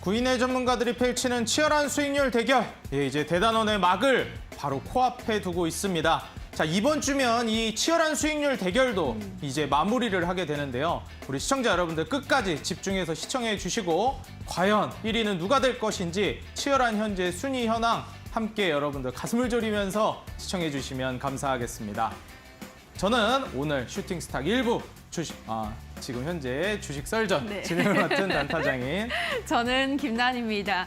구인의 전문가들이 펼치는 치열한 수익률 대결. 예, 이제 대단원의 막을 바로 코앞에 두고 있습니다. 자, 이번 주면 이 치열한 수익률 대결도 이제 마무리를 하게 되는데요. 우리 시청자 여러분들 끝까지 집중해서 시청해 주시고 과연 1위는 누가 될 것인지 치열한 현재 순위 현황 함께 여러분들 가슴을 졸이면서 시청해 주시면 감사하겠습니다. 저는 오늘 슈팅스타 일부 지금 현재 주식 썰전 진행을 맡은 단타장인 저는 김난입니다.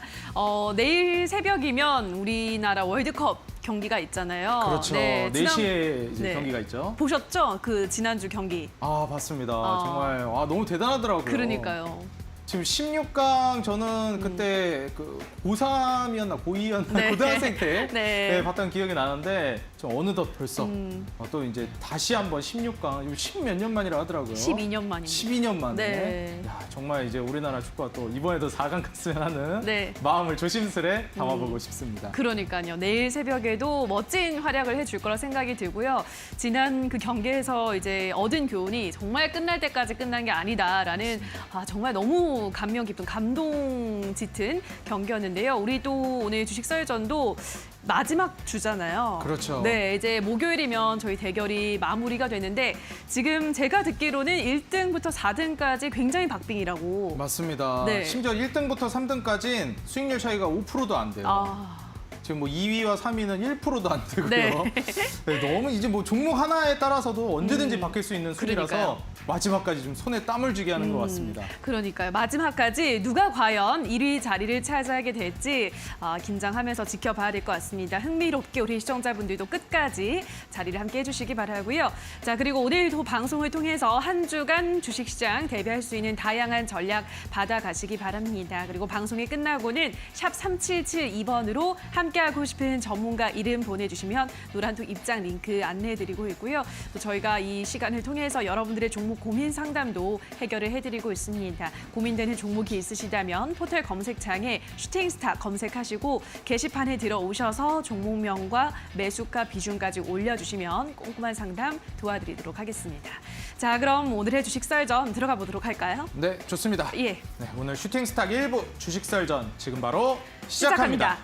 내일 새벽이면 우리나라 월드컵 경기가 있잖아요. 그렇죠. 네, 4시에 이제 경기가 있죠. 보셨죠? 그 지난주 경기. 아, 봤습니다. 정말 너무 대단하더라고요. 그러니까요. 지금 16강 저는 그때 그 고3이었나 고2였나 네. 고등학생 때 네. 봤던 기억이 나는데 좀 어느덧 벌써 또 이제 다시 한번 16강 이거 10몇 년 만이라 하더라고요. 12년 만입니다. 12년 만에. 네. 야, 정말 이제 우리나라 축구가 또 이번에도 4강 갔으면 하는 네. 마음을 조심스레 담아보고 싶습니다. 그러니까요. 내일 새벽에도 멋진 활약을 해줄 거라 생각이 들고요. 지난 그 경기에서 이제 얻은 교훈이 정말 끝날 때까지 끝난 게 아니다라는 정말 너무 감명 깊은 감동 짙은 경기였는데요. 우리 또 오늘 주식 썰전도 마지막 주잖아요. 그렇죠. 네, 이제 목요일이면 저희 대결이 마무리가 되는데 지금 제가 듣기로는 1등부터 4등까지 굉장히 박빙이라고. 맞습니다. 네. 심지어 1등부터 3등까지는 수익률 차이가 5%도 안 돼요. 지금 뭐 2위와 3위는 1%도 안 되고요. 네. 네, 너무 이제 뭐 종목 하나에 따라서도 언제든지 바뀔 수 있는 순위라서 그러니까요. 마지막까지 좀 손에 땀을 쥐게 하는 것 같습니다. 그러니까요. 마지막까지 누가 과연 1위 자리를 차지하게 될지 긴장하면서 지켜봐야 될 것 같습니다. 흥미롭게 우리 시청자분들도 끝까지 자리를 함께 해주시기 바라고요. 자, 그리고 오늘도 방송을 통해서 한 주간 주식시장 대비할 수 있는 다양한 전략 받아가시기 바랍니다. 그리고 방송이 끝나고는 샵 3772번으로 함께하고 싶은 전문가 이름 보내주시면 노란톡 입장 링크 안내해드리고 있고요. 또 저희가 이 시간을 통해서 여러분들의 종목 고민 상담도 해결을 해드리고 있습니다. 고민되는 종목이 있으시다면 포털 검색창에 슈팅스타 검색하시고 게시판에 들어오셔서 종목명과 매수가 비중까지 올려주시면 꼼꼼한 상담 도와드리도록 하겠습니다. 자, 그럼 오늘의 주식 썰전 들어가 보도록 할까요? 네, 좋습니다. 예. 네, 오늘 슈팅스타 1부 주식 썰전 지금 바로 시작합니다.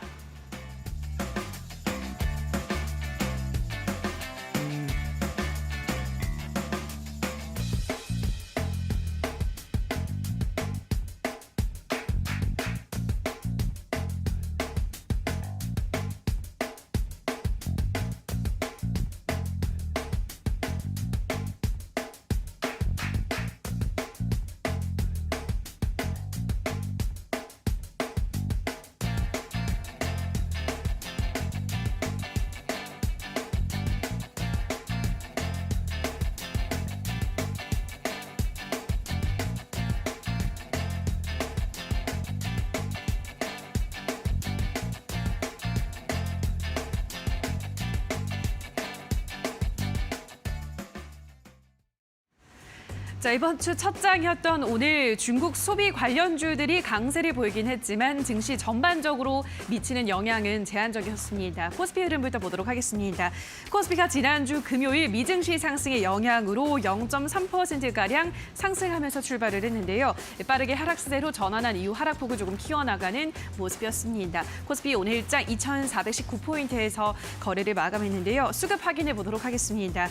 자, 이번 주 첫 장이었던 오늘 중국 소비 관련주들이 강세를 보이긴 했지만 증시 전반적으로 미치는 영향은 제한적이었습니다. 코스피 흐름부터 보도록 하겠습니다. 코스피가 지난주 금요일 미증시 상승의 영향으로 0.3%가량 상승하면서 출발을 했는데요. 빠르게 하락세로 전환한 이후 하락폭을 조금 키워나가는 모습이었습니다. 코스피 오늘장 2,419포인트에서 거래를 마감했는데요. 수급 확인해 보도록 하겠습니다.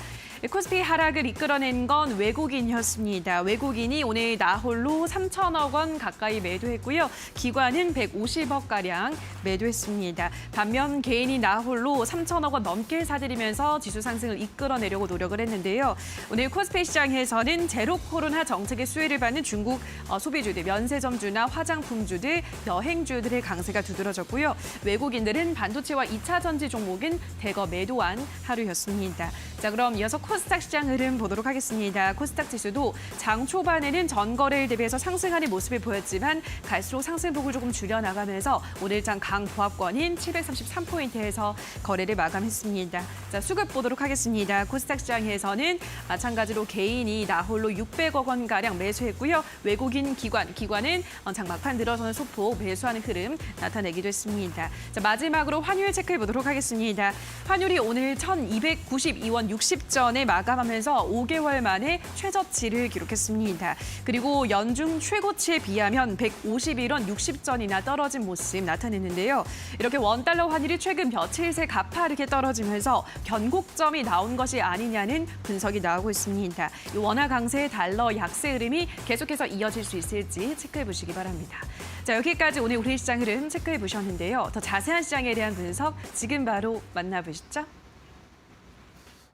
코스피 하락을 이끌어낸 건 외국인이었습니다. 외국인이 오늘 나홀로 3천억 원 가까이 매도했고요. 기관은 150억가량 매도했습니다. 반면 개인이 나홀로 3천억 원 넘게 사들이면서 지수 상승을 이끌어내려고 노력을 했는데요. 오늘 코스피 시장에서는 제로 코로나 정책의 수혜를 받는 중국 소비주들, 면세점주나 화장품주들, 여행주들의 강세가 두드러졌고요. 외국인들은 반도체와 2차 전지 종목은 대거 매도한 하루였습니다. 자, 그럼 이어서 코스닥 시장 흐름 보도록 하겠습니다. 코스닥 지수도 장 초반에는 전거래일 대비해서 상승하는 모습을 보였지만 갈수록 상승폭을 조금 줄여나가면서 오늘 장 강보합권인 733포인트에서 거래를 마감했습니다. 자, 수급 보도록 하겠습니다. 코스닥 시장에서는 마찬가지로 개인이 나홀로 600억 원가량 매수했고요. 외국인 기관은 장 막판 들어서는 소폭 매수하는 흐름 나타내기도 했습니다. 자, 마지막으로 환율 체크해 보도록 하겠습니다. 환율이 오늘 1,292원 60전에 마감하면서 5개월 만에 최저치를 기록했습니다. 그리고 연중 최고치에 비하면 151원 60전이나 떨어진 모습 나타냈는데요. 이렇게 원달러 환율이 최근 며칠 새 가파르게 떨어지면서 변곡점이 나온 것이 아니냐는 분석이 나오고 있습니다. 이 원화 강세의 달러 약세 흐름이 계속해서 이어질 수 있을지 체크해 보시기 바랍니다. 자, 여기까지 오늘 우리 시장 흐름 체크해 보셨는데요. 더 자세한 시장에 대한 분석 지금 바로 만나보시죠.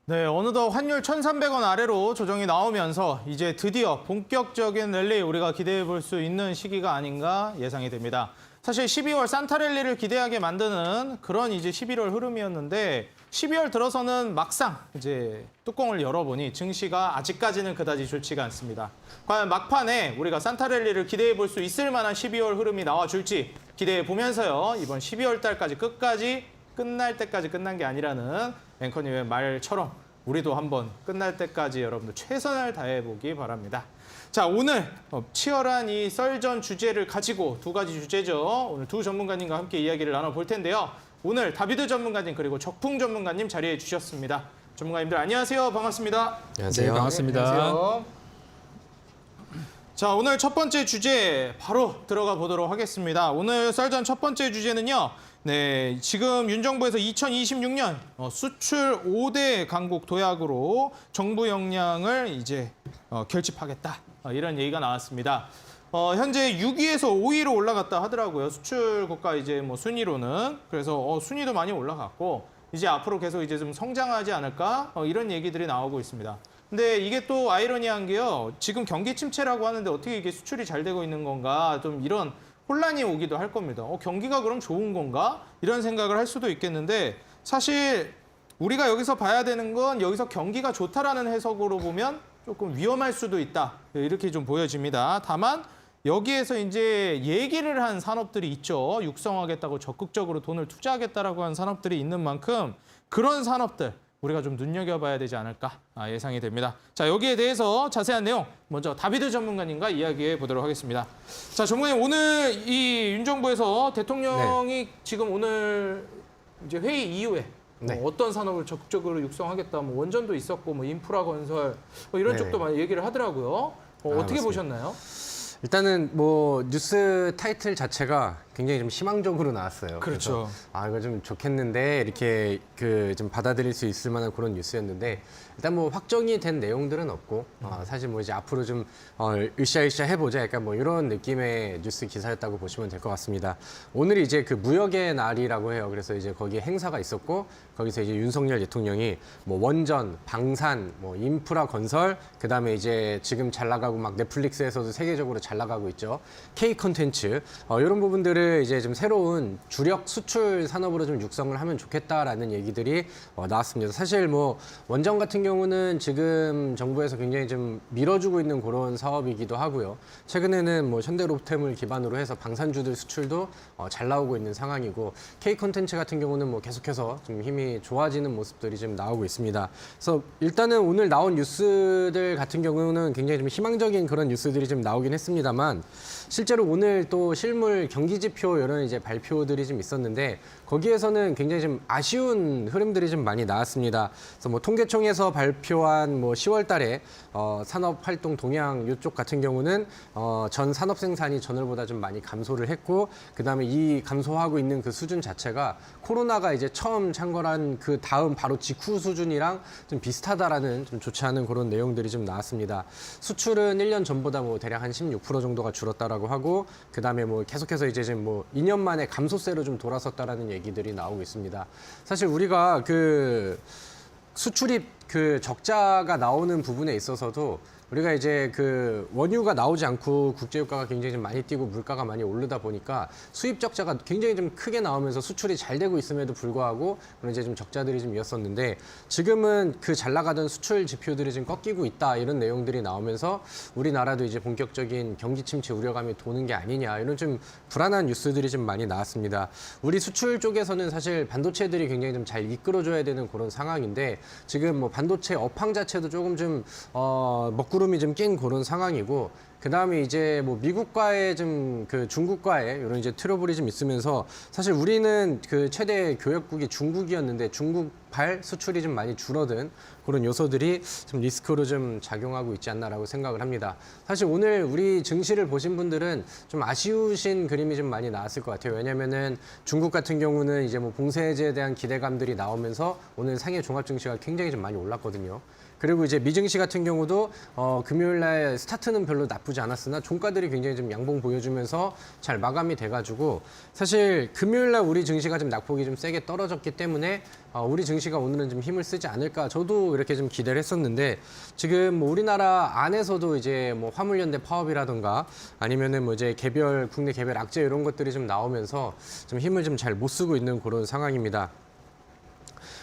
네, 어느덧 환율 1,300원 아래로 조정이 나오면서 이제 드디어 본격적인 랠리 우리가 기대해 볼 수 있는 시기가 아닌가 예상이 됩니다. 사실 12월 산타 랠리를 기대하게 만드는 그런 이제 11월 흐름이었는데 12월 들어서는 막상 이제 뚜껑을 열어보니 증시가 아직까지는 그다지 좋지가 않습니다. 과연 막판에 우리가 산타 랠리를 기대해 볼 수 있을 만한 12월 흐름이 나와줄지 기대해 보면서요. 이번 12월 달까지 끝까지 끝날 때까지 끝난 게 아니라는 앵커님의 말처럼 우리도 한번 끝날 때까지 여러분들 최선을 다해보기 바랍니다. 자, 오늘 치열한 이 썰전 주제를 가지고 두 가지 주제죠. 오늘 두 전문가님과 함께 이야기를 나눠볼 텐데요. 오늘 다비드 전문가님 그리고 적풍 전문가님 자리해 주셨습니다. 전문가님들 안녕하세요. 반갑습니다. 안녕하세요. 네, 반갑습니다. 네, 안녕하세요. 자, 오늘 첫 번째 주제 바로 들어가 보도록 하겠습니다. 오늘 썰전 첫 번째 주제는요. 네, 지금 윤 정부에서 2026년 수출 5대 강국 도약으로 정부 역량을 이제 결집하겠다. 이런 얘기가 나왔습니다. 현재 6위에서 5위로 올라갔다 하더라고요. 수출 국가 이제 뭐 순위로는. 그래서 순위도 많이 올라갔고 이제 앞으로 계속 이제 좀 성장하지 않을까? 이런 얘기들이 나오고 있습니다. 근데 이게 또 아이러니한 게요. 지금 경기 침체라고 하는데 어떻게 이게 수출이 잘 되고 있는 건가? 좀 이런 혼란이 오기도 할 겁니다. 경기가 그럼 좋은 건가? 이런 생각을 할 수도 있겠는데 사실 우리가 여기서 봐야 되는 건 여기서 경기가 좋다라는 해석으로 보면 조금 위험할 수도 있다. 이렇게 좀 보여집니다. 다만 여기에서 이제 얘기를 한 산업들이 있죠. 육성하겠다고 적극적으로 돈을 투자하겠다라고 한 산업들이 있는 만큼 그런 산업들 우리가 좀 눈여겨봐야 되지 않을까 예상이 됩니다. 자, 여기에 대해서 자세한 내용 먼저 다비드 전문가님과 이야기해 보도록 하겠습니다. 자, 전문가님 오늘 이 윤 정부에서 대통령이 지금 오늘 이제 회의 이후에 어떤 산업을 적극적으로 육성하겠다, 뭐 원전도 있었고, 뭐 인프라 건설 이런 쪽도 많이 얘기를 하더라고요. 어떻게 맞습니다. 보셨나요? 일단은 뭐 뉴스 타이틀 자체가 굉장히 좀 희망적으로 나왔어요. 그렇죠. 그래서 이거 좀 좋겠는데 이렇게 좀 받아들일 수 있을 만한 그런 뉴스였는데 일단 뭐 확정이 된 내용들은 없고 사실 뭐 이제 앞으로 좀 으쌰으쌰 해보자 약간 뭐 이런 느낌의 뉴스 기사였다고 보시면 될 것 같습니다. 오늘이 이제 그 무역의 날이라고 해요. 그래서 이제 거기에 행사가 있었고 거기서 이제 윤석열 대통령이 뭐 원전, 방산, 뭐 인프라 건설, 그다음에 이제 지금 잘 나가고 막 넷플릭스에서도 세계적으로 잘 나가고 있죠. K 콘텐츠 이런 부분들을 이제 좀 새로운 주력 수출 산업으로 좀 육성을 하면 좋겠다라는 얘기들이 나왔습니다. 사실 뭐 원전 같은 경우는 지금 정부에서 굉장히 좀 밀어주고 있는 그런 사업이기도 하고요. 최근에는 뭐 현대로템을 기반으로 해서 방산주들 수출도 잘 나오고 있는 상황이고 K 콘텐츠 같은 경우는 뭐 계속해서 좀 힘이 좋아지는 모습들이 좀 나오고 있습니다. 그래서 일단은 오늘 나온 뉴스들 같은 경우는 굉장히 좀 희망적인 그런 뉴스들이 좀 나오긴 했습니다만 실제로 오늘 또 실물 경기 지표 이런 이제 발표들이 좀 있었는데 거기에서는 굉장히 좀 아쉬운 흐름들이 좀 많이 나왔습니다. 그래서 뭐 통계청에서 발표한 뭐 10월 달에 산업 활동 동향 이쪽 같은 경우는 전 산업 생산이 전월보다 좀 많이 감소를 했고 그다음에 이 감소하고 있는 그 수준 자체가 코로나가 이제 처음 창궐한 그 다음 바로 직후 수준이랑 좀 비슷하다라는 좀 좋지 않은 그런 내용들이 좀 나왔습니다. 수출은 1년 전보다 뭐 대략 한 16% 정도가 줄었다라고 하고 그다음에 뭐 계속해서 이제 지금 뭐 2년 만에 감소세로 좀 돌아섰다라는 얘기들이 나오고 있습니다. 사실 우리가 그 수출입 그 적자가 나오는 부분에 있어서도 우리가 이제 그 원유가 나오지 않고 국제유가가 굉장히 좀 많이 뛰고 물가가 많이 오르다 보니까 수입 적자가 굉장히 좀 크게 나오면서 수출이 잘 되고 있음에도 불구하고 그런 이제 좀 적자들이 좀 이었었는데 지금은 그 잘 나가던 수출 지표들이 좀 꺾이고 있다 이런 내용들이 나오면서 우리나라도 이제 본격적인 경기 침체 우려감이 도는 게 아니냐 이런 좀 불안한 뉴스들이 좀 많이 나왔습니다. 우리 수출 쪽에서는 사실 반도체들이 굉장히 좀 잘 이끌어줘야 되는 그런 상황인데 지금 뭐 반도체 업황 자체도 조금 좀 먹고 먹구름이 좀 낀 그런 상황이고, 그 다음에 이제 뭐 미국과의 좀 그 중국과의 이런 이제 트러블이 좀 있으면서, 사실 우리는 그 최대 교역국이 중국이었는데 중국발 수출이 좀 많이 줄어든 그런 요소들이 좀 리스크로 좀 작용하고 있지 않나라고 생각을 합니다. 사실 오늘 우리 증시를 보신 분들은 좀 아쉬우신 그림이 좀 많이 나왔을 것 같아요. 왜냐면은 중국 같은 경우는 이제 뭐 봉쇄제에 대한 기대감들이 나오면서 오늘 상해 종합 증시가 굉장히 좀 많이 올랐거든요. 그리고 이제 미증시 같은 경우도 금요일 날 스타트는 별로 나쁘지 않았으나 종가들이 굉장히 좀 양봉 보여주면서 잘 마감이 돼가지고, 사실 금요일 날 우리 증시가 좀 낙폭이 좀 세게 떨어졌기 때문에 우리 증시가 오늘은 좀 힘을 쓰지 않을까, 저도 이렇게 좀 기대를 했었는데, 지금 뭐 우리나라 안에서도 이제 뭐 화물연대 파업이라든가 아니면은 뭐 이제 국내 개별 악재 이런 것들이 좀 나오면서 좀 힘을 좀 잘 못 쓰고 있는 그런 상황입니다.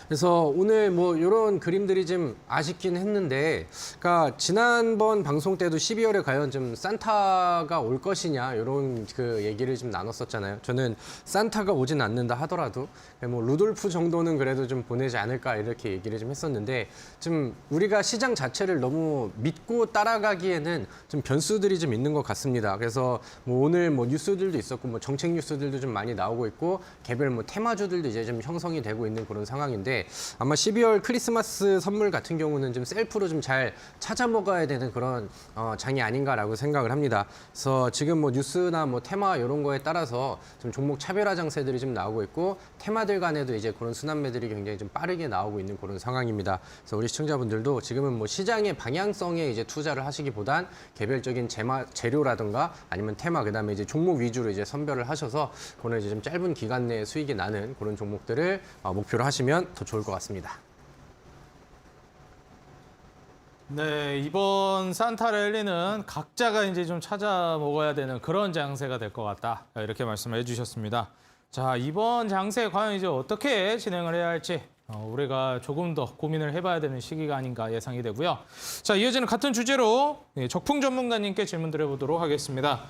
그래서 오늘 뭐 이런 그림들이 좀 아쉽긴 했는데, 그러니까 지난번 방송 때도 12월에 과연 좀 산타가 올 것이냐 이런 그 얘기를 좀 나눴었잖아요. 저는 산타가 오진 않는다 하더라도 뭐 루돌프 정도는 그래도 좀 보내지 않을까 이렇게 얘기를 좀 했었는데, 좀 우리가 시장 자체를 너무 믿고 따라가기에는 좀 변수들이 좀 있는 것 같습니다. 그래서 뭐 오늘 뭐 뉴스들도 있었고 뭐 정책 뉴스들도 좀 많이 나오고 있고 개별 뭐 테마주들도 이제 좀 형성이 되고 있는 그런 상황인데, 아마 12월 크리스마스 선물 같은 경우는 좀 셀프로 좀 잘 찾아 먹어야 되는 그런 장이 아닌가라고 생각을 합니다. 그래서 지금 뭐 뉴스나 뭐 테마 이런 거에 따라서 좀 종목 차별화 장세들이 좀 나오고 있고, 테마들 간에도 이제 그런 순환매들이 굉장히 좀 빠르게 나오고 있는 그런 상황입니다. 그래서 우리 시청자분들도 지금은 뭐 시장의 방향성에 이제 투자를 하시기보단 개별적인 재료라든가 아니면 테마, 그다음에 이제 종목 위주로 이제 선별을 하셔서 그거는 이제 좀 짧은 기간 내에 수익이 나는 그런 종목들을 목표로 하시면 더 좋을 것 같습니다. 네, 이번 산타랠리는 각자가 이제 좀 찾아 먹어야 되는 그런 장세가 될 것 같다. 이렇게 말씀을 해주셨습니다. 자, 이번 장세 과연 이제 어떻게 진행을 해야 할지 우리가 조금 더 고민을 해봐야 되는 시기가 아닌가 예상이 되고요. 자, 이어지는 같은 주제로 적풍 전문가님께 질문 드려보도록 하겠습니다.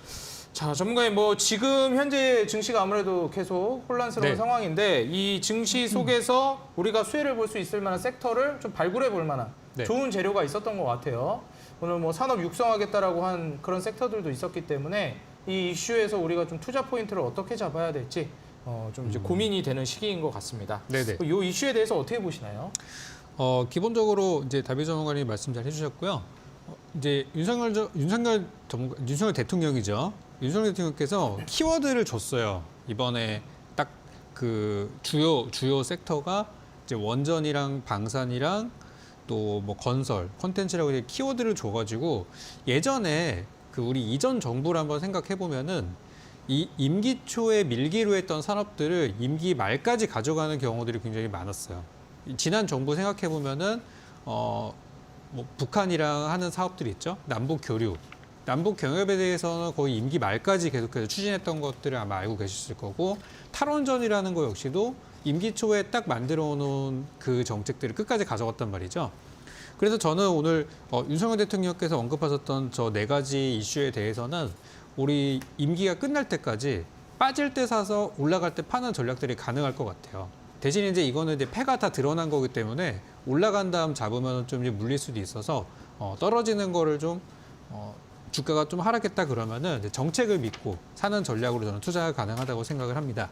자, 전문가님, 뭐 지금 현재 증시가 아무래도 계속 혼란스러운 네. 상황인데, 이 증시 속에서 우리가 수혜를 볼 수 있을 만한 섹터를 좀 발굴해 볼 만한 네. 좋은 재료가 있었던 것 같아요. 오늘 뭐 산업 육성하겠다라고 한 그런 섹터들도 있었기 때문에 이 이슈에서 우리가 좀 투자 포인트를 어떻게 잡아야 될지 좀 이제 고민이 되는 시기인 것 같습니다. 네네. 이 이슈에 대해서 어떻게 보시나요? 기본적으로 이제 다비 전문가님이 말씀 잘 해주셨고요. 이제 윤석열 대통령이죠. 윤석열 대통령께서 키워드를 줬어요. 이번에 딱 그 주요 섹터가 이제 원전이랑 방산이랑 또 뭐 건설, 콘텐츠라고 이제 키워드를 줘가지고, 예전에 그 우리 이전 정부를 한번 생각해 보면은 이 임기 초에 밀기로 했던 산업들을 임기 말까지 가져가는 경우들이 굉장히 많았어요. 지난 정부 생각해 보면은 뭐 북한이랑 하는 사업들이 있죠. 남북 교류, 남북 경협에 대해서는 거의 임기 말까지 계속해서 추진했던 것들을 아마 알고 계셨을 거고, 탈원전이라는 거 역시도 임기 초에 딱 만들어 놓은 그 정책들을 끝까지 가져갔단 말이죠. 그래서 저는 오늘 윤석열 대통령께서 언급하셨던 저 4가지 이슈에 대해서는 우리 임기가 끝날 때까지 빠질 때 사서 올라갈 때 파는 전략들이 가능할 것 같아요. 대신 이제 이거는 이제 패가 다 드러난 거기 때문에 올라간 다음 잡으면 좀 이제 물릴 수도 있어서 떨어지는 거를 좀 주가가 좀 하락했다 그러면은 이제 정책을 믿고 사는 전략으로 저는 투자가 가능하다고 생각을 합니다.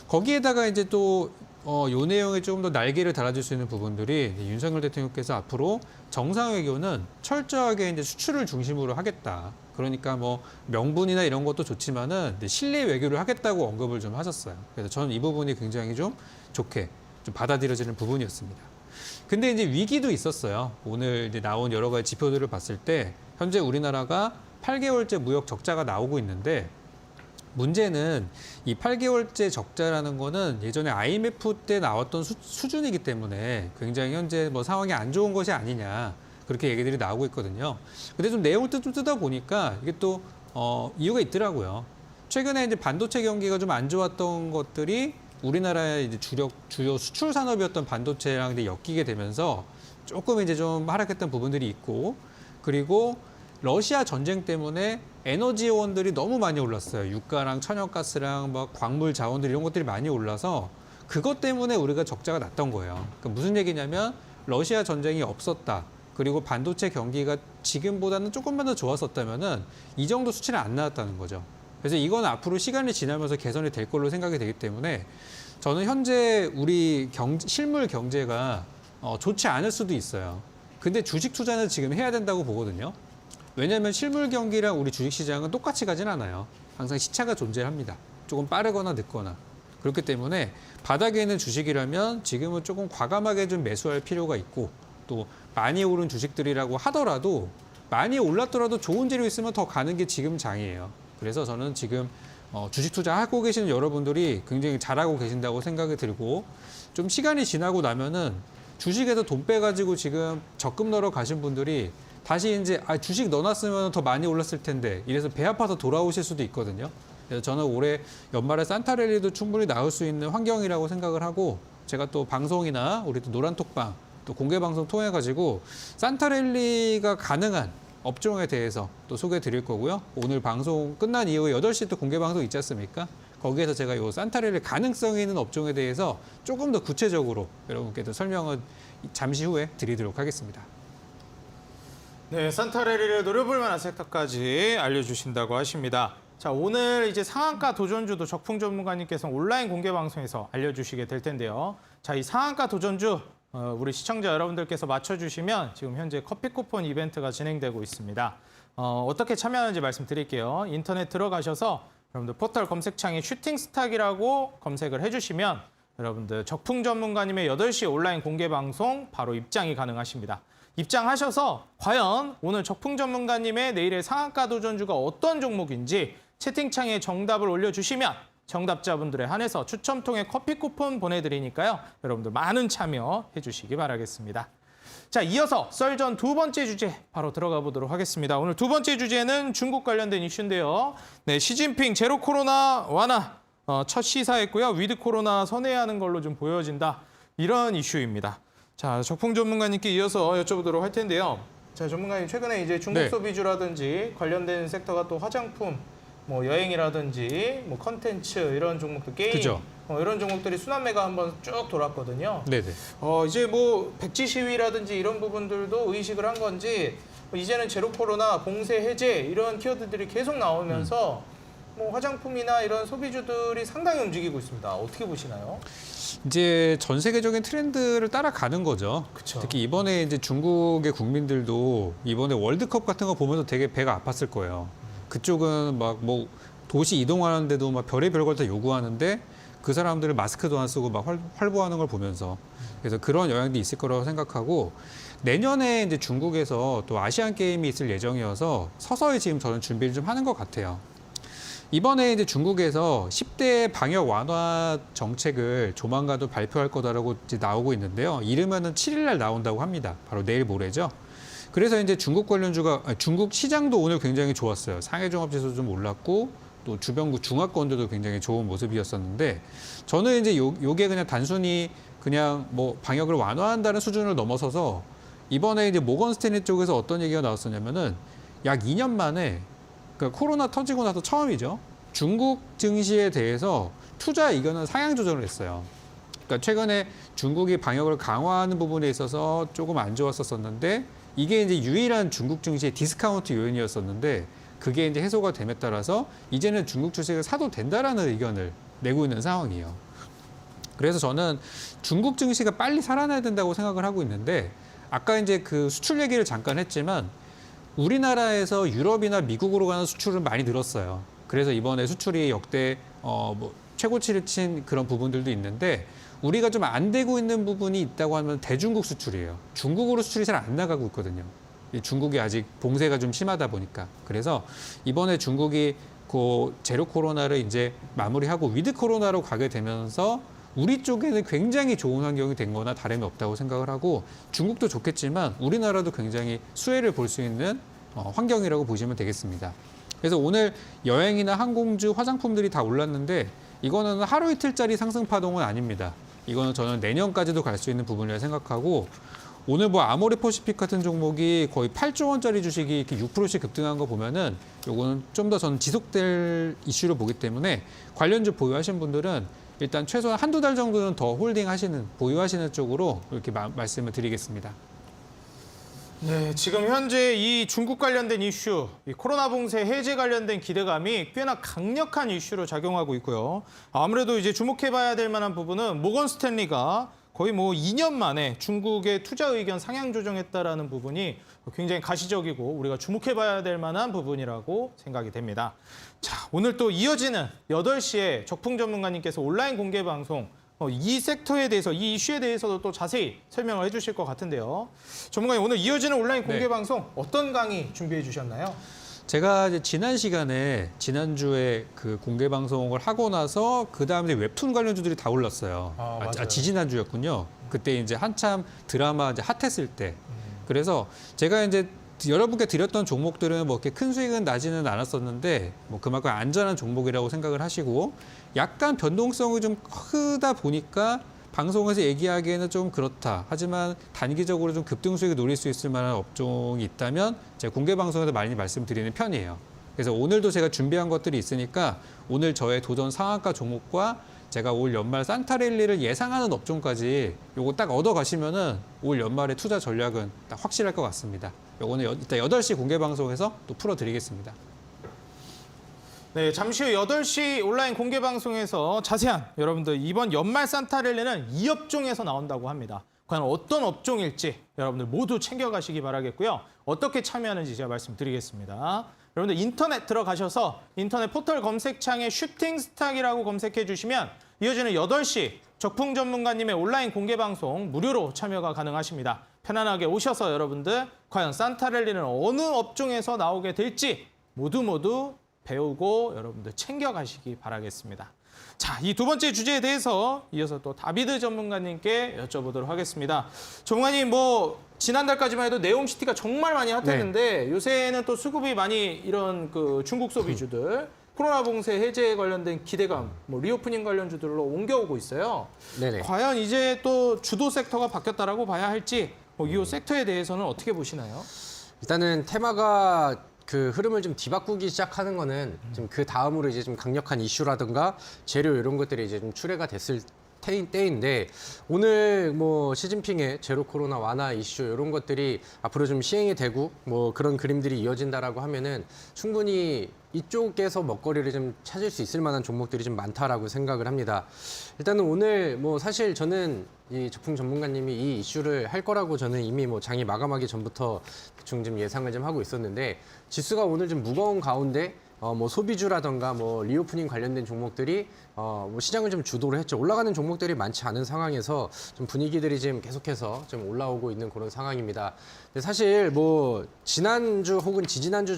거기에다가 이제 또 요 내용에 조금 더 날개를 달아줄 수 있는 부분들이, 윤석열 대통령께서 앞으로 정상외교는 철저하게 이제 수출을 중심으로 하겠다. 그러니까 뭐 명분이나 이런 것도 좋지만은 실내 외교를 하겠다고 언급을 좀 하셨어요. 그래서 저는 이 부분이 굉장히 좀 좋게 좀 받아들여지는 부분이었습니다. 근데 이제 위기도 있었어요. 오늘 이제 나온 여러 가지 지표들을 봤을 때 현재 우리나라가 8개월째 무역 적자가 나오고 있는데, 문제는 이 8개월째 적자라는 거는 예전에 IMF 때 나왔던 수준이기 때문에 굉장히 현재 뭐 상황이 안 좋은 것이 아니냐, 그렇게 얘기들이 나오고 있거든요. 근데 좀 내용을 좀 뜯다 보니까 이게 또 이유가 있더라고요. 최근에 이제 반도체 경기가 좀 안 좋았던 것들이 우리나라의 이제 주요 수출 산업이었던 반도체랑 이제 엮이게 되면서 조금 이제 좀 하락했던 부분들이 있고, 그리고 러시아 전쟁 때문에 에너지원들이 너무 많이 올랐어요. 유가랑 천연가스랑 막 광물 자원들 이런 것들이 많이 올라서 그것 때문에 우리가 적자가 났던 거예요. 그러니까 무슨 얘기냐면 러시아 전쟁이 없었다 그리고 반도체 경기가 지금보다는 조금만 더 좋았었다면은 이 정도 수치는 안 나왔다는 거죠. 그래서 이건 앞으로 시간이 지나면서 개선이 될 걸로 생각이 되기 때문에 저는 현재 우리 실물 경제가 좋지 않을 수도 있어요. 근데 주식 투자는 지금 해야 된다고 보거든요. 왜냐하면 실물 경기랑 우리 주식 시장은 똑같이 가진 않아요. 항상 시차가 존재합니다. 조금 빠르거나 늦거나. 그렇기 때문에 바닥에 있는 주식이라면 지금은 조금 과감하게 좀 매수할 필요가 있고 또 많이 오른 주식들이라고 하더라도 많이 올랐더라도 좋은 재료 있으면 더 가는 게 지금 장이에요. 그래서 저는 지금 주식 투자하고 계시는 여러분들이 굉장히 잘하고 계신다고 생각이 들고 좀 시간이 지나고 나면은 주식에서 돈 빼가지고 지금 적금 넣으러 가신 분들이 다시 이제 주식 넣어놨으면 더 많이 올랐을 텐데 이래서 배 아파서 돌아오실 수도 있거든요. 그래서 저는 올해 연말에 산타랠리도 충분히 나올 수 있는 환경이라고 생각을 하고 제가 또 방송이나 우리 또 노란톡방 또 공개 방송 통해 가지고 산타랠리가 가능한 업종에 대해서 또 소개해 드릴 거고요. 오늘 방송 끝난 이후에 8시 또 공개 방송 있지 않습니까? 거기에서 제가 이 산타랠리 가능성이 있는 업종에 대해서 조금 더 구체적으로 여러분께 또 설명을 잠시 후에 드리도록 하겠습니다. 네, 산타랠리를 노려볼 만한 섹터까지 알려주신다고 하십니다. 자, 오늘 이제 상한가 도전주도 적풍 전문가님께서 온라인 공개 방송에서 알려주시게 될 텐데요. 자, 이 상한가 도전주 우리 시청자 여러분들께서 맞춰주시면 지금 현재 커피 쿠폰 이벤트가 진행되고 있습니다. 어떻게 참여하는지 말씀드릴게요. 인터넷 들어가셔서 여러분들 포털 검색창에 슈팅스탁이라고 검색을 해주시면 여러분들 적풍 전문가님의 8시 온라인 공개 방송 바로 입장이 가능하십니다. 입장하셔서 과연 오늘 적풍 전문가님의 내일의 상한가 도전주가 어떤 종목인지 채팅창에 정답을 올려주시면 정답자분들에 한해서 추첨 통해 커피 쿠폰 보내드리니까요. 여러분들 많은 참여해 주시기 바라겠습니다. 자, 이어서 썰전 두 번째 주제 바로 들어가 보도록 하겠습니다. 오늘 두 번째 주제는 중국 관련된 이슈인데요. 네, 시진핑 제로 코로나 완화 첫 시사했고요. 위드 코로나 선회하는 걸로 좀 보여진다. 이런 이슈입니다. 자, 적풍 전문가님께 이어서 여쭤보도록 할 텐데요. 자, 전문가님 최근에 이제 중국 네. 소비주라든지 관련된 sek터가 또 화장품, 뭐 여행이라든지 뭐 컨텐츠 이런 종목들 게임 그죠. 이런 종목들이 순환매가 한번 쭉 돌았거든요. 네네. 이제 뭐 백지 시위라든지 이런 부분들도 의식을 한 건지 이제는 제로 코로나, 봉쇄 해제 이런 키워드들이 계속 나오면서 뭐 화장품이나 이런 소비주들이 상당히 움직이고 있습니다. 어떻게 보시나요? 이제 전 세계적인 트렌드를 따라가는 거죠. 그쵸. 특히 이번에 이제 중국의 국민들도 이번에 월드컵 같은 거 보면서 되게 배가 아팠을 거예요. 그쪽은 막 뭐 도시 이동하는데도 막 별의별 걸 다 요구하는데 그 사람들은 마스크도 안 쓰고 막 활보하는 걸 보면서 그래서 그런 영향도 있을 거라고 생각하고 내년에 이제 중국에서 또 아시안 게임이 있을 예정이어서 서서히 지금 저는 준비를 좀 하는 것 같아요. 이번에 이제 중국에서 10대 방역 완화 정책을 조만간 또 발표할 거다라고 이제 나오고 있는데요. 이르면은 7일 날 나온다고 합니다. 바로 내일 모레죠. 그래서 이제 중국 관련주가 중국 시장도 오늘 굉장히 좋았어요. 상해 종합지수 좀 올랐고 또 주변국 중화권들도 굉장히 좋은 모습이었었는데 저는 이제 요게 그냥 단순히 그냥 뭐 방역을 완화한다는 수준을 넘어서서 이번에 이제 모건 스탠리 쪽에서 어떤 얘기가 나왔었냐면은 약 2년 만에 그러니까 코로나 터지고 나서 처음이죠. 중국 증시에 대해서 투자 의견을 상향 조정을 했어요. 그러니까 최근에 중국이 방역을 강화하는 부분에 있어서 조금 안 좋았었는데 이게 이제 유일한 중국 증시의 디스카운트 요인이었었는데 그게 이제 해소가 됨에 따라서 이제는 중국 주식을 사도 된다라는 의견을 내고 있는 상황이에요. 그래서 저는 중국 증시가 빨리 살아나야 된다고 생각을 하고 있는데 아까 이제 그 수출 얘기를 잠깐 했지만 우리나라에서 유럽이나 미국으로 가는 수출은 많이 늘었어요. 그래서 이번에 수출이 역대 뭐 최고치를 친 그런 부분들도 있는데 우리가 좀 안 되고 있는 부분이 있다고 하면 대중국 수출이에요. 중국으로 수출이 잘 안 나가고 있거든요. 중국이 아직 봉쇄가 좀 심하다 보니까. 그래서 이번에 중국이 그 제로 코로나를 이제 마무리하고 위드 코로나로 가게 되면서 우리 쪽에는 굉장히 좋은 환경이 된 거나 다름이 없다고 생각을 하고 중국도 좋겠지만 우리나라도 굉장히 수혜를 볼 수 있는 환경이라고 보시면 되겠습니다. 그래서 오늘 여행이나 항공주, 화장품들이 다 올랐는데 이거는 하루 이틀짜리 상승 파동은 아닙니다. 이거는 저는 내년까지도 갈 수 있는 부분이라 생각하고 오늘 뭐 아모레퍼시픽 같은 종목이 거의 8조 원짜리 주식이 이렇게 6%씩 급등한 거 보면은 요거는 좀 더 저는 지속될 이슈로 보기 때문에 관련주 보유하신 분들은 일단 최소한 한두 달 정도는 더 홀딩하시는, 보유하시는 쪽으로 이렇게 말씀을 드리겠습니다. 네, 지금 현재 이 중국 관련된 이슈, 이 코로나 봉쇄 해제 관련된 기대감이 꽤나 강력한 이슈로 작용하고 있고요. 아무래도 이제 주목해봐야 될 만한 부분은 모건 스탠리가 거의 뭐 2년 만에 중국의 투자 의견 상향 조정했다라는 부분이 굉장히 가시적이고 우리가 주목해봐야 될 만한 부분이라고 생각이 됩니다. 자, 오늘 또 이어지는 8시에 적풍 전문가님께서 온라인 공개 방송 이 섹터에 대해서, 이 이슈에 대해서도 또 자세히 설명을 해주실 것 같은데요. 전문가님, 오늘 이어지는 온라인 공개 네. 방송 어떤 강의 준비해 주셨나요? 제가 이제 지난 시간에 지난주에 그 공개 방송을 하고 나서 그 다음에 웹툰 관련주들이 다 올랐어요. 맞아요. 지지난주였군요. 그때 이제 한참 드라마 이제 핫했을 때. 그래서 제가 이제 여러분께 드렸던 종목들은 뭐 이렇게 큰 수익은 나지는 않았었는데 뭐 그만큼 안전한 종목이라고 생각을 하시고 약간 변동성이 좀 크다 보니까 방송에서 얘기하기에는 좀 그렇다. 하지만 단기적으로 좀 급등 수익을 노릴 수 있을 만한 업종이 있다면 제가 공개 방송에서 많이 말씀드리는 편이에요. 그래서 오늘도 제가 준비한 것들이 있으니까 오늘 저의 도전 상한가 종목과 제가 올 연말 산타랠리를 예상하는 업종까지 요거 딱 얻어 가시면은 올 연말의 투자 전략은 딱 확실할 것 같습니다. 요거는 이따 8시 공개 방송에서 또 풀어드리겠습니다. 네, 잠시 후 8시 온라인 공개 방송에서 자세한 여러분들 이번 연말 산타랠리는 이 업종에서 나온다고 합니다. 과연 어떤 업종일지 여러분들 모두 챙겨가시기 바라겠고요. 어떻게 참여하는지 제가 말씀드리겠습니다. 여러분들 인터넷 들어가셔서 인터넷 포털 검색창에 슈팅스탁이라고 검색해 주시면 이어지는 8시 적풍 전문가님의 온라인 공개 방송 무료로 참여가 가능하십니다. 편안하게 오셔서 여러분들 과연 산타랠리는 어느 업종에서 나오게 될지 모두 배우고 여러분들 챙겨가시기 바라겠습니다. 자, 이 두 번째 주제에 대해서 이어서 또 다비드 전문가님께 여쭤보도록 하겠습니다. 전문가님, 뭐 지난달까지만 해도 네옴시티가 정말 많이 핫했는데 요새는 또 수급이 많이 이런 그 중국 소비주들 코로나 봉쇄 해제 관련된 기대감, 뭐 리오프닝 관련주들로 옮겨오고 있어요. 네네. 과연 이제 또 주도 섹터가 바뀌었다라고 봐야 할지 이 섹터에 대해서는 어떻게 보시나요? 일단은 테마가 그 흐름을 좀 뒤바꾸기 시작하는 거는 좀 그 다음으로 이제 좀 강력한 이슈라든가 재료 이런 것들이 이제 좀 출해가 됐을 때인데 오늘 뭐 시진핑의 제로 코로나 완화 이슈 이런 것들이 앞으로 좀 시행이 되고 뭐 그런 그림들이 이어진다라고 하면은 충분히 이쪽에서 먹거리를 좀 찾을 수 있을 만한 종목들이 좀 많다라고 생각을 합니다. 일단은 오늘 뭐 사실 저는 이 적풍 전문가님이 이 이슈를 할 거라고 저는 이미 뭐 장이 마감하기 전부터 대충 좀 예상을 좀 하고 있었는데 지수가 오늘 좀 무거운 가운데 뭐 소비주라던가 뭐 리오프닝 관련된 종목들이 뭐 시장을 좀 주도를 했죠. 올라가는 종목들이 많지 않은 상황에서 좀 분위기들이 지금 계속해서 좀 올라오고 있는 그런 상황입니다. 근데 사실 뭐 지난주 혹은 지지난주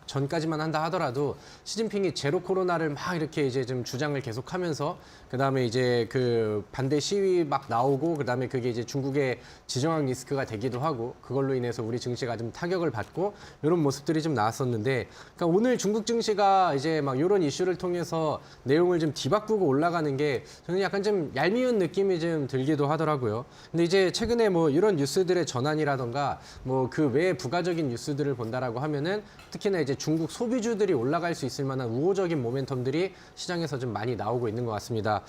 전까지만 한다 하더라도 시진핑이 제로 코로나를 막 이렇게 이제 좀 주장을 계속하면서 그다음에 이제 그 반대 시위 막 나오고 그다음에 그게 이제 중국의 지정학 리스크가 되기도 하고 그걸로 인해서 우리 증시가 좀 타격을 받고 이런 모습들이 좀 나왔었는데 그러니까 오늘 중국 증시가 이제 막 이런 이슈를 통해서 내용을 좀 뒤바꾸고 올라가는 게 저는 약간 좀 얄미운 느낌이 좀 들기도 하더라고요. 근데 이제 최근에 뭐 이런 뉴스들의 전환이라던가 뭐 그 외에 부가적인 뉴스들을 본다라고 하면은 특히나 이제 중국 소비주들이 올라갈 수 있을 만한 우호적인 모멘텀들이 시장에서 좀 많이 나오고 있는 것 같습니다.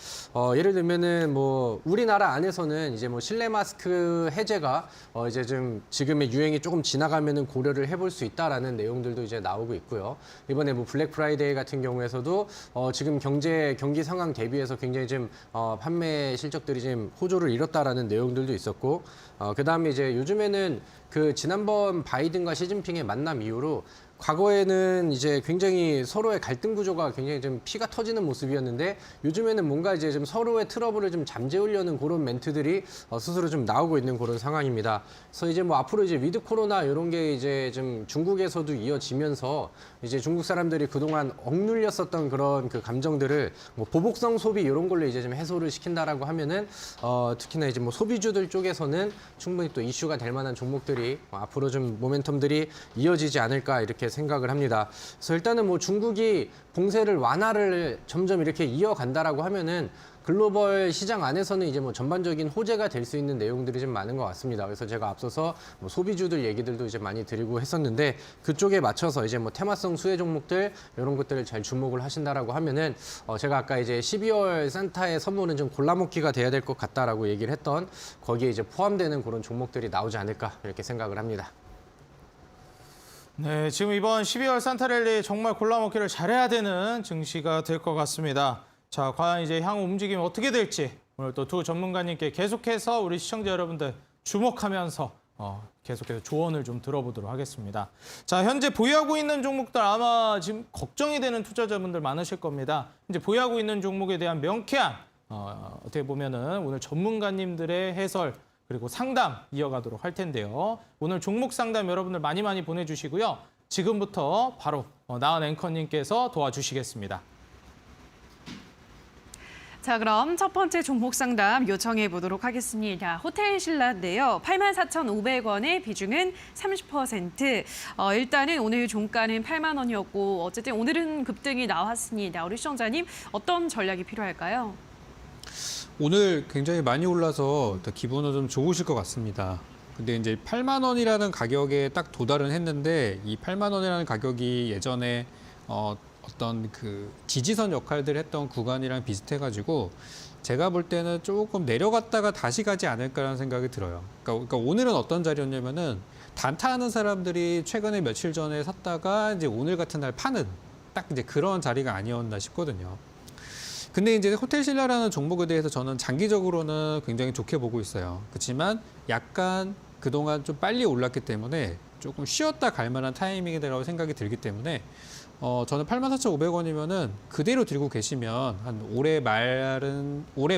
예를 들면은 뭐 우리나라 안에서는 이제 뭐 실내 마스크 해제가 이제 좀 지금의 유행이 조금 지나가면은 고려를 해볼 수 있다라는 내용들도 이제 나오고 있고요. 이번에 뭐 블랙 프라이데이 같은 경우에서도 지금 경기 상황 대비해서 굉장히 좀 판매 실적들이 좀 호조를 이뤘다라는 내용들도 있었고 그다음에 이제 요즘에는 그 지난번 바이든과 시진핑의 만남 이후로 과거에는 이제 굉장히 서로의 갈등 구조가 굉장히 좀 피가 터지는 모습이었는데 요즘에는 뭔가 이제 좀 서로의 트러블을 좀 잠재우려는 그런 멘트들이 스스로 좀 나오고 있는 그런 상황입니다. 그래서 이제 뭐 앞으로 이제 위드 코로나 이런 게 이제 좀 중국에서도 이어지면서 이제 중국 사람들이 그동안 억눌렸었던 그런 그 감정들을 뭐 보복성 소비 이런 걸로 이제 좀 해소를 시킨다라고 하면은 특히나 이제 뭐 소비주들 쪽에서는 충분히 또 이슈가 될 만한 종목들이 앞으로 좀 모멘텀들이 이어지지 않을까 이렇게 이렇게 생각을 합니다. 그래서 일단은 뭐 중국이 봉쇄를 완화를 점점 이렇게 이어간다라고 하면은 글로벌 시장 안에서는 이제 뭐 전반적인 호재가 될 수 있는 내용들이 좀 많은 것 같습니다. 그래서 제가 앞서서 뭐 소비주들 얘기들도 이제 많이 드리고 했었는데 그쪽에 맞춰서 이제 뭐 테마성 수혜 종목들 이런 것들을 잘 주목을 하신다라고 하면은 제가 아까 이제 12월 산타의 선물은 좀 골라먹기가 돼야 될 것 같다라고 얘기를 했던 거기에 이제 포함되는 그런 종목들이 나오지 않을까 이렇게 생각을 합니다. 네, 지금 이번 12월 산타랠리 정말 골라먹기를 잘해야 되는 증시가 될 것 같습니다. 자, 과연 이제 향후 움직임이 어떻게 될지 오늘 또 두 전문가님께 계속해서 우리 시청자 여러분들 주목하면서 계속해서 조언을 좀 들어보도록 하겠습니다. 자, 현재 보유하고 있는 종목들 아마 지금 걱정이 되는 투자자분들 많으실 겁니다. 이제 보유하고 있는 종목에 대한 명쾌한 어떻게 보면은 오늘 전문가님들의 해설 그리고 상담 이어가도록 할 텐데요. 오늘 종목 상담 여러분들 많이 보내주시고요. 지금부터 바로 나은 앵커님께서 도와주시겠습니다. 자, 그럼 첫 번째 종목 상담 요청해 보도록 하겠습니다. 호텔 신라인데요. 84,500원의 비중은 30%. 일단은 오늘 종가는 8만 원이었고 어쨌든 오늘은 급등이 나왔습니다. 우리 시청자님 어떤 전략이 필요할까요? 오늘 굉장히 많이 올라서 더 기분은 좀 좋으실 것 같습니다. 근데 이제 8만 원이라는 가격에 딱 도달은 했는데 이 8만 원이라는 가격이 예전에 어떤 그 지지선 역할들 했던 구간이랑 비슷해가지고 제가 볼 때는 조금 내려갔다가 다시 가지 않을까라는 생각이 들어요. 그러니까 오늘은 어떤 자리였냐면은 단타하는 사람들이 최근에 며칠 전에 샀다가 이제 오늘 같은 날 파는 딱 이제 그런 자리가 아니었나 싶거든요. 근데 이제 호텔 신라라는 종목에 대해서 저는 장기적으로는 굉장히 좋게 보고 있어요. 그렇지만 약간 그동안 좀 빨리 올랐기 때문에 조금 쉬었다 갈 만한 타이밍이라고 생각이 들기 때문에 저는 84,500원이면은 그대로 들고 계시면 한 올해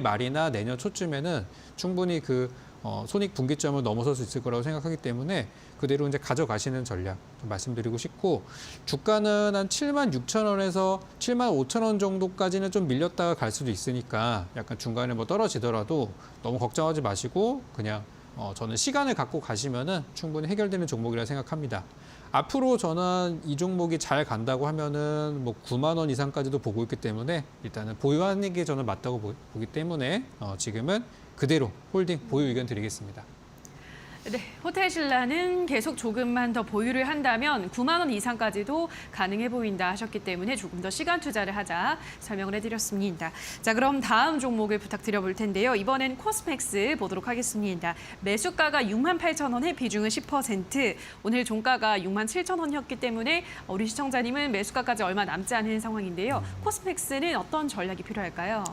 말이나 내년 초쯤에는 충분히 그 손익 분기점을 넘어설 수 있을 거라고 생각하기 때문에 그대로 이제 가져가시는 전략 좀 말씀드리고 싶고 주가는 한 76,000원에서 75,000원 정도까지는 좀 밀렸다가 갈 수도 있으니까 약간 중간에 뭐 떨어지더라도 너무 걱정하지 마시고 그냥 저는 시간을 갖고 가시면은 충분히 해결되는 종목이라 생각합니다. 앞으로 저는 이 종목이 잘 간다고 하면은 뭐 9만 원 이상까지도 보고 있기 때문에 일단은 보유하는 게 저는 맞다고 보기 때문에 지금은 그대로 홀딩 보유 의견 드리겠습니다. 네, 호텔 신라는 계속 조금만 더 보유를 한다면 9만 원 이상까지도 가능해 보인다 하셨기 때문에 조금 더 시간 투자를 하자 설명을 해드렸습니다. 자, 그럼 다음 종목을 부탁드려 볼 텐데요. 이번엔 코스맥스 보도록 하겠습니다. 매수가가 68,000원에 비중은 10%. 오늘 종가가 67,000원이었기 때문에 우리 시청자님은 매수가까지 얼마 남지 않은 상황인데요. 코스맥스는 어떤 전략이 필요할까요?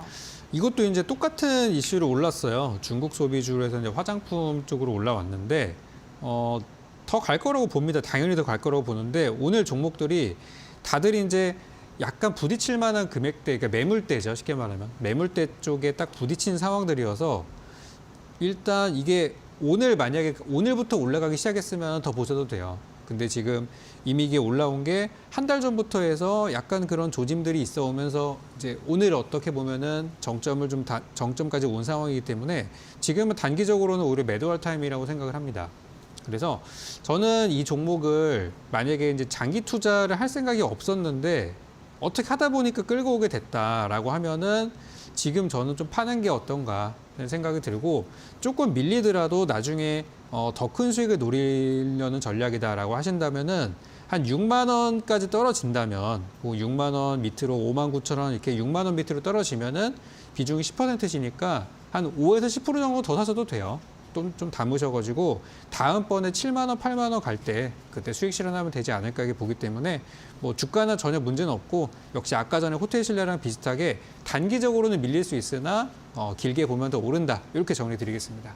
이것도 이제 똑같은 이슈로 올랐어요. 중국 소비주에서 이제 화장품 쪽으로 올라왔는데 더 갈 거라고 봅니다. 당연히 더 갈 거라고 보는데 오늘 종목들이 다들 이제 약간 부딪힐 만한 금액대, 그러니까 매물대죠. 쉽게 말하면 매물대 쪽에 딱 부딪힌 상황들이어서 일단 이게 만약에 오늘부터 올라가기 시작했으면 더 보셔도 돼요. 근데 지금 이미 이게 올라온 게 한 달 전부터 해서 약간 그런 조짐들이 있어 오면서 이제 오늘 어떻게 보면은 정점까지 온 상황이기 때문에 지금은 단기적으로는 오히려 매도할 타임이라고 생각을 합니다. 그래서 저는 이 종목을 만약에 이제 장기 투자를 할 생각이 없었는데 어떻게 하다 보니까 끌고 오게 됐다라고 하면은 지금 저는 좀 파는 게 어떤가 생각이 들고 조금 밀리더라도 나중에 더 큰 수익을 노리려는 전략이다라고 하신다면은 한 6만 원까지 떨어진다면 그 6만 원 밑으로 5만 9천 원 이렇게 6만 원 밑으로 떨어지면은 비중이 10%시니까 한 5에서 10% 정도 더 사셔도 돼요. 좀 담으셔가지고 다음번에 7만 원, 8만 원 갈 때 그때 수익 실현하면 되지 않을까 이렇게 보기 때문에 뭐 주가는 전혀 문제는 없고 역시 아까 전에 호텔 신라랑 비슷하게 단기적으로는 밀릴 수 있으나 길게 보면 더 오른다 이렇게 정리드리겠습니다.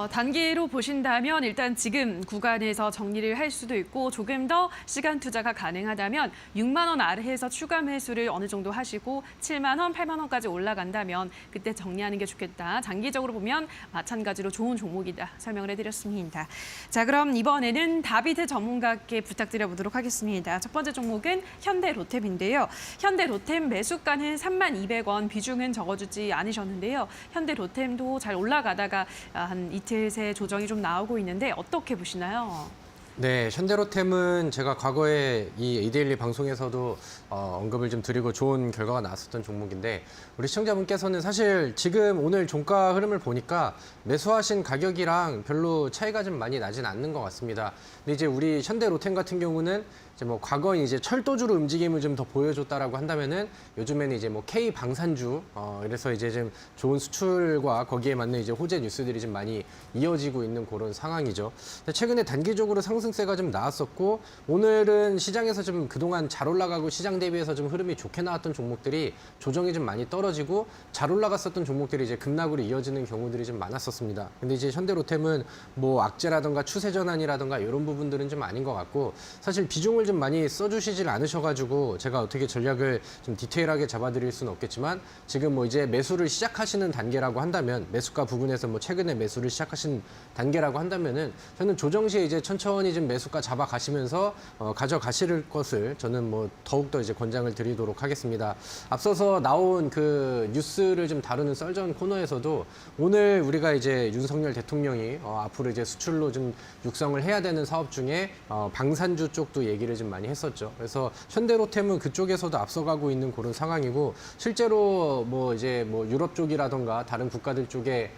단기로 보신다면 일단 지금 구간에서 정리를 할 수도 있고 조금 더 시간 투자가 가능하다면 6만 원 아래에서 추가 매수를 어느 정도 하시고 7만 원, 8만 원까지 올라간다면 그때 정리하는 게 좋겠다. 장기적으로 보면 마찬가지로 좋은 종목이다. 설명을 해드렸습니다. 자, 그럼 이번에는 다비드 전문가께 부탁드려 보도록 하겠습니다. 첫 번째 종목은 현대로템인데요. 현대로템 매수가는 32,200원, 비중은 적어주지 않으셨는데요. 현대로템도 잘 올라가다가 한 이틀 새 조정이 좀 나오고 있는데 어떻게 보시나요? 네, 현대로템은 제가 과거에 이 에이데일리 방송에서도 언급을 좀 드리고 좋은 결과가 나왔었던 종목인데 우리 시청자분께서는 사실 지금 오늘 종가 흐름을 보니까 매수하신 가격이랑 별로 차이가 좀 많이 나진 않는 것 같습니다. 근데 이제 우리 현대로템 같은 경우는 이제 뭐 과거에 이제 철도주로 움직임을 좀 더 보여줬다라고 한다면은 요즘에는 이제 뭐 K 방산주 그래서 이제 좀 좋은 수출과 거기에 맞는 이제 호재 뉴스들이 좀 많이 이어지고 있는 그런 상황이죠. 근데 최근에 단기적으로 상승세가 좀 나왔었고 오늘은 시장에서 좀 그동안 잘 올라가고 시장 대비해서 좀 흐름이 좋게 나왔던 종목들이 조정이 좀 많이 떨어지고 잘 올라갔었던 종목들이 이제 급락으로 이어지는 경우들이 좀 많았었습니다. 근데 이제 현대로템은 뭐 악재라든가 추세 전환이라든가 이런 부분들은 좀 아닌 것 같고 사실 비중을 좀 많이 써주시질 않으셔가지고 제가 어떻게 전략을 좀 디테일하게 잡아드릴 수는 없겠지만 지금 뭐 이제 매수를 시작하시는 단계라고 한다면 매수가 부근에서 뭐 최근에 매수를 시작하신 단계라고 한다면은 저는 조정 시에 이제 천천히 좀 매수가 잡아가시면서 가져가실 것을 저는 뭐 더욱더 이제 권장을 드리도록 하겠습니다. 앞서서 나온 그 뉴스를 좀 다루는 썰전 코너에서도 오늘 우리가 이제 윤석열 대통령이 앞으로 이제 수출로 좀 육성을 해야 되는 사업 중에 방산주 쪽도 얘기를 좀 많이 했었죠. 그래서 현대로템은 그쪽에서도 앞서가고 있는 그런 상황이고 실제로 뭐 이제 뭐 유럽 쪽이라던가 다른 국가들 쪽에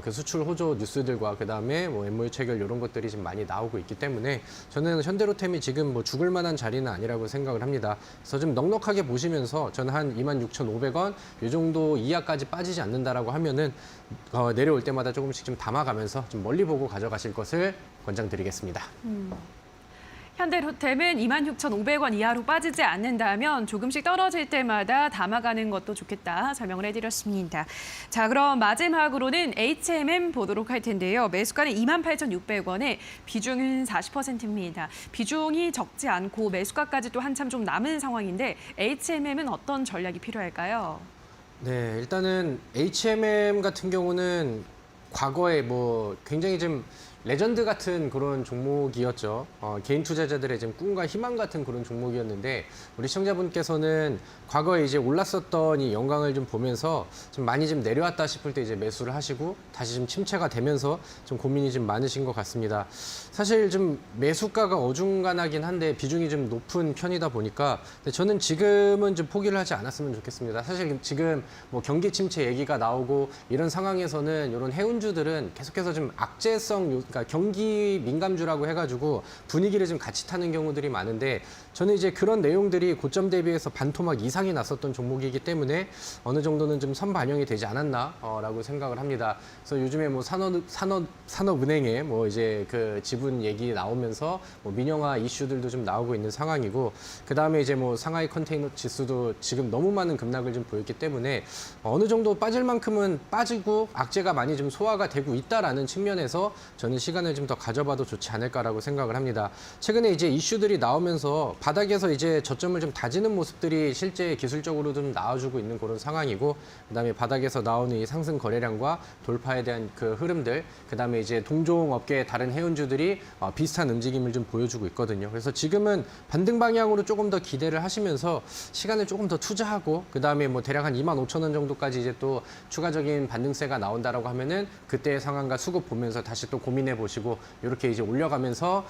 그 수출 호조 뉴스들과 그다음에 뭐 MOU 체결 이런 것들이 좀 많이 나오고 있기 때문에 저는 현대로템이 지금 뭐 죽을 만한 자리는 아니라고 생각을 합니다. 그래서 좀 넉넉하게 보시면서 저는 한 26,500원 이 정도 이하까지 빠지지 않는다라고 하면은 내려올 때마다 조금씩 좀 담아가면서 좀 멀리 보고 가져가실 것을 권장드리겠습니다. 현대로템은 26,500원 이하로 빠지지 않는다면 조금씩 떨어질 때마다 담아가는 것도 좋겠다 설명을 해드렸습니다. 자, 그럼 마지막으로는 HMM 보도록 할 텐데요. 매수가는 28,600원에 비중은 40%입니다. 비중이 적지 않고 매수가까지 또 한참 좀 남은 상황인데 HMM은 어떤 전략이 필요할까요? 네, 일단은 HMM 같은 경우는 과거에 뭐 굉장히 좀 레전드 같은 그런 종목이었죠. 개인 투자자들의 좀 꿈과 희망 같은 그런 종목이었는데 우리 시청자분께서는 과거에 이제 올랐었던 이 영광을 좀 보면서 좀 많이 좀 내려왔다 싶을 때 이제 매수를 하시고 다시 좀 침체가 되면서 좀 고민이 좀 많으신 것 같습니다. 사실 좀 매수가가 어중간하긴 한데 비중이 좀 높은 편이다 보니까 근데 저는 지금은 좀 포기를 하지 않았으면 좋겠습니다. 사실 지금 뭐 경기 침체 얘기가 나오고 이런 상황에서는 이런 해운주들은 계속해서 좀 악재성 그러니까 경기 민감주라고 해가지고 분위기를 좀 같이 타는 경우들이 많은데 저는 이제 그런 내용들이 고점 대비해서 반토막 이상이 났었던 종목이기 때문에 어느 정도는 좀 선반영이 되지 않았나라고 생각을 합니다. 그래서 요즘에 뭐 산업은행에 뭐 이제 그 지분 얘기 나오면서 뭐 민영화 이슈들도 좀 나오고 있는 상황이고 그 다음에 이제 뭐 상하이 컨테이너 지수도 지금 너무 많은 급락을 좀 보였기 때문에 어느 정도 빠질 만큼은 빠지고 악재가 많이 좀 소화가 되고 있다라는 측면에서 저는 시간을 좀 더 가져봐도 좋지 않을까라고 생각을 합니다. 최근에 이제 이슈들이 나오면서 바닥에서 이제 저점을 좀 다지는 모습들이 실제 기술적으로 좀 나와주고 있는 그런 상황이고 그다음에 바닥에서 나오는 이 상승 거래량과 돌파에 대한 그 흐름들 그다음에 이제 동종 업계의 다른 해운주들이 비슷한 움직임을 좀 보여주고 있거든요. 그래서 지금은 반등 방향으로 조금 더 기대를 하시면서 시간을 조금 더 투자하고 그다음에 뭐 대략 한 25,000원 정도까지 이제 또 추가적인 반등세가 나온다라고 하면은 그때의 상황과 수급 보면서 다시 또 고민해 보시고 이렇게 이제 올려가면서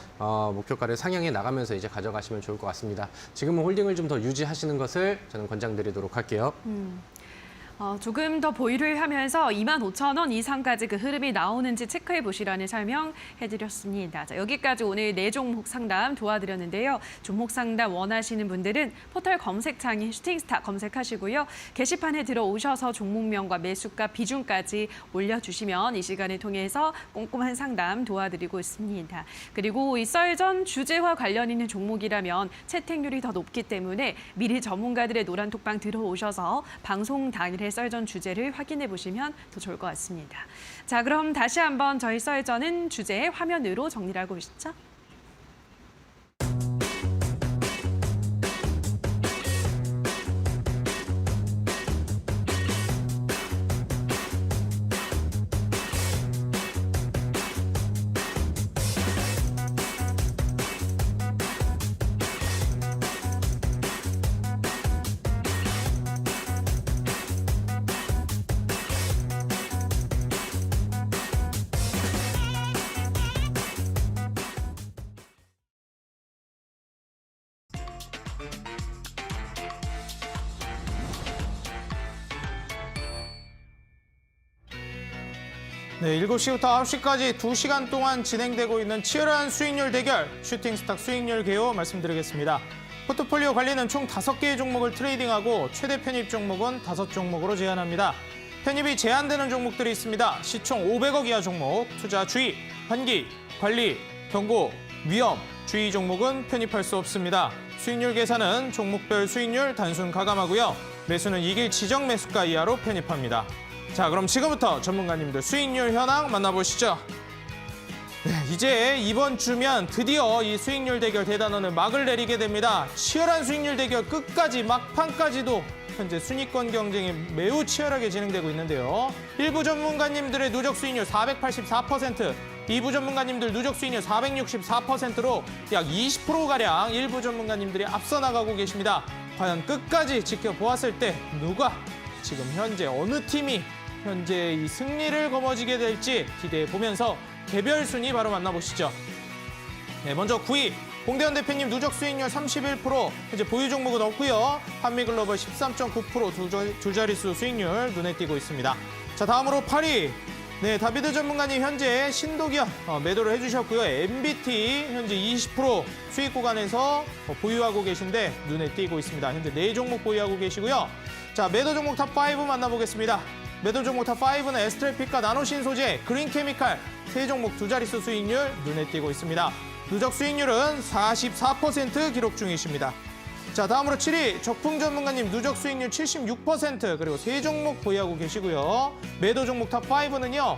목표가를 상향해 나가면서 이제 가져가시면 좋을 것 같습니다. 지금은 홀딩을 좀 더 유지하시는 것을 저는 권장드리도록 할게요. 조금 더 보유를 하면서 25,000원 이상까지 그 흐름이 나오는지 체크해 보시라는 설명 해드렸습니다. 자, 여기까지 오늘 4종목 상담 도와드렸는데요. 종목 상담 원하시는 분들은 포털 검색창에 슈팅스타 검색하시고요. 게시판에 들어오셔서 종목명과 매수가 비중까지 올려주시면 이 시간을 통해서 꼼꼼한 상담 도와드리고 있습니다. 그리고 이 썰전 주제와 관련 있는 종목이라면 채택률이 더 높기 때문에 미리 전문가들의 노란톡방 들어오셔서 방송 당일에 썰전 주제를 확인해 보시면 더 좋을 것 같습니다. 자, 그럼 다시 한번 저희 썰전은 주제 화면으로 정리를 하고 계시죠? 네, 7시부터 9시까지 2시간 동안 진행되고 있는 치열한 수익률 대결, 슈팅스탁 수익률 개요 말씀드리겠습니다. 포트폴리오 관리는 총 5개의 종목을 트레이딩하고 최대 편입 종목은 5종목으로 제한합니다. 편입이 제한되는 종목들이 있습니다. 시총 500억 이하 종목, 투자 주의, 환기, 관리, 경고, 위험, 주의 종목은 편입할 수 없습니다. 수익률 계산은 종목별 수익률 단순 가감하고요. 매수는 이길 지정 매수가 이하로 편입합니다. 자, 그럼 지금부터 전문가님들 수익률 현황 만나보시죠. 네, 이제 이번 주면 드디어 이 수익률 대결 대단원은 막을 내리게 됩니다. 치열한 수익률 대결 끝까지 막판까지도 현재 순위권 경쟁이 매우 치열하게 진행되고 있는데요. 일부 전문가님들의 누적 수익률 484%, 2부 전문가님들 누적 수익률 464%로 약 20%가량 일부 전문가님들이 앞서 나가고 계십니다. 과연 끝까지 지켜보았을 때 누가 지금 현재 어느 팀이 현재 이 승리를 거머쥐게 될지 기대해 보면서 개별 순위 바로 만나보시죠. 네, 먼저 9위 홍대현 대표님 누적 수익률 31%, 현재 보유 종목은 없고요. 한미글로벌 13.9% 두 자릿수 수익률 눈에 띄고 있습니다. 자, 다음으로 8위. 네, 다비드 전문가님 현재 신도기업 매도를 해주셨고요. MBT 현재 20% 수익 구간에서 보유하고 계신데 눈에 띄고 있습니다. 현재 4종목 보유하고 계시고요. 자, 매도 종목 탑5 만나보겠습니다. 매도 종목 탑5는 에스트래픽과 나노신 소재, 그린케미칼 3종목 두 자릿수 수익률 눈에 띄고 있습니다. 누적 수익률은 44% 기록 중이십니다. 자, 다음으로 7위 적풍 전문가님 누적 수익률 76%, 그리고 3종목 보유하고 계시고요. 매도 종목 탑5는요.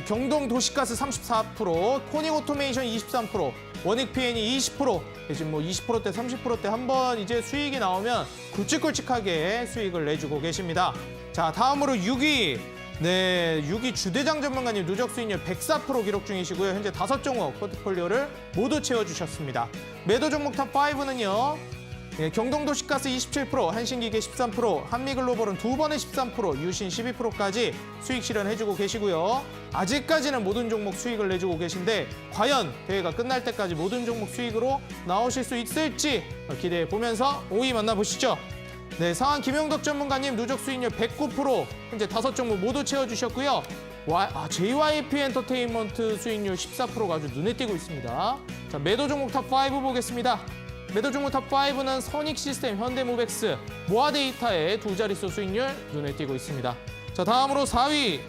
경동 도시가스 34%, 코닉 오토메이션 23%, 원익 PN이 20%, 지금 20%대, 30%대 한번 이제 수익이 나오면 굵직굵직하게 수익을 내주고 계십니다. 자, 다음으로 6위. 네, 6위 주대장 전문가님 누적 수익률 104% 기록 중이시고요. 현재 5종목 포트폴리오를 모두 채워주셨습니다. 매도 종목 탑5는요. 네, 경동도시가스 27%, 한신기계 13%, 한미글로벌은 2번에 13%, 유신 12%까지 수익 실현해주고 계시고요. 아직까지는 모든 종목 수익을 내주고 계신데 과연 대회가 끝날 때까지 모든 종목 수익으로 나오실 수 있을지 기대해 보면서 5위 만나보시죠. 네, 상한 김용덕 전문가님 누적 수익률 109%, 현재 5종목 모두 채워주셨고요. JYP 엔터테인먼트 수익률 14%가 아주 눈에 띄고 있습니다. 자, 매도 종목 탑5 보겠습니다. 매도 종목 탑5는 선익시스템, 현대모백스, 모아데이터의 두 자릿수 수익률 눈에 띄고 있습니다. 자, 다음으로 4위.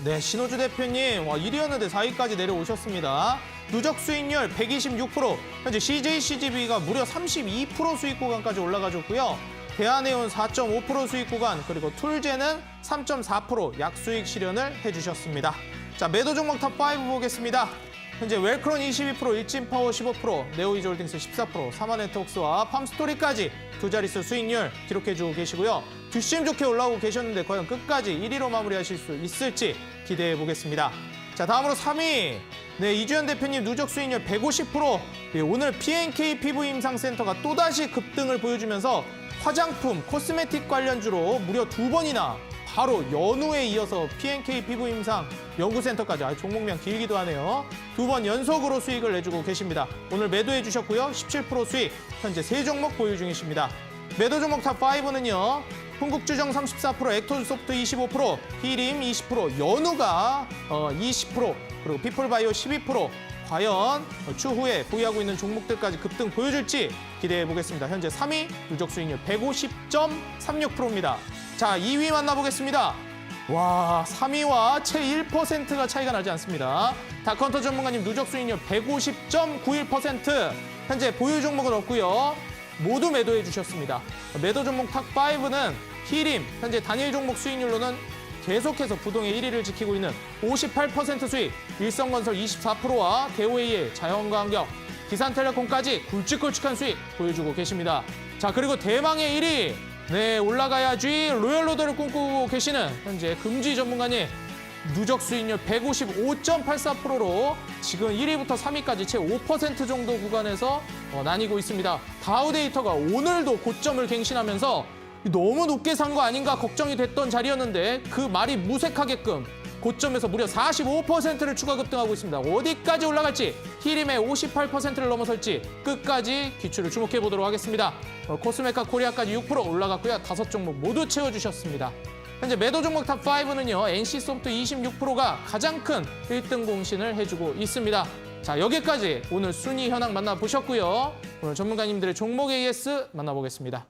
네, 신호주 대표님 1위였는데 4위까지 내려오셨습니다. 누적 수익률 126%, 현재 CJCGV가 무려 32% 수익 구간까지 올라가줬고요. 대한해운 4.5% 수익 구간, 그리고 툴제는 3.4% 약수익 실현을 해주셨습니다. 자, 매도 종목 탑5 보겠습니다. 현재 웰크론 22%, 일진파워 15%, 네오이즈홀딩스 14%, 사마네트웍스와 팜스토리까지 두 자릿수 수익률 기록해주고 계시고요. 뒷심 좋게 올라오고 계셨는데 과연 끝까지 1위로 마무리하실 수 있을지 기대해 보겠습니다. 자, 다음으로 3위. 네, 이주연 대표님 누적 수익률 150%. 네, 오늘 PNK 피부임상센터가 또다시 급등을 보여주면서 화장품, 코스메틱 관련주로 무려 2번이나 바로 연우에 이어서 PNK 피부임상 연구센터까지, 종목명 길기도 하네요. 2번 연속으로 수익을 내주고 계십니다. 오늘 매도해 주셨고요. 17% 수익, 현재 3종목 보유 중이십니다. 매도 종목 탑5는요. 흥국주정 34%, 액토소프트 25%, 히림 20%, 연우가 20%, 그리고 피플바이오 12%. 과연 추후에 보유하고 있는 종목들까지 급등 보여줄지 기대해 보겠습니다. 현재 3위 누적 수익률 150.36%입니다. 자, 2위 만나보겠습니다. 와, 3위와 채 1%가 차이가 나지 않습니다. 다컨터 전문가님 누적 수익률 150.91%, 현재 보유 종목은 없고요. 모두 매도해 주셨습니다. 매도 종목 탑5는 히림, 현재 단일 종목 수익률로는 계속해서 부동의 1위를 지키고 있는 58% 수익, 일성건설 24%와 대우AL, 자연광경, 기산텔레콤까지 굵직굵직한 수익 보여주고 계십니다. 자, 그리고 대망의 1위, 네, 올라가야지 로열로더를 꿈꾸고 계시는 현재 금지 전문가님 누적 수익률 155.84%로 지금 1위부터 3위까지 채 5% 정도 구간에서 나뉘고 있습니다. 다우데이터가 오늘도 고점을 갱신하면서 너무 높게 산 거 아닌가 걱정이 됐던 자리였는데 그 말이 무색하게끔 고점에서 무려 45%를 추가 급등하고 있습니다. 어디까지 올라갈지, 히림의 58%를 넘어설지 끝까지 귀추를 주목해 보도록 하겠습니다. 코스메카 코리아까지 6% 올라갔고요. 5종목 모두 채워주셨습니다. 현재 매도 종목 탑5는요. NC소프트 26%가 가장 큰 1등 공신을 해주고 있습니다. 자, 여기까지 오늘 순위 현황 만나보셨고요. 오늘 전문가님들의 종목 AS 만나보겠습니다.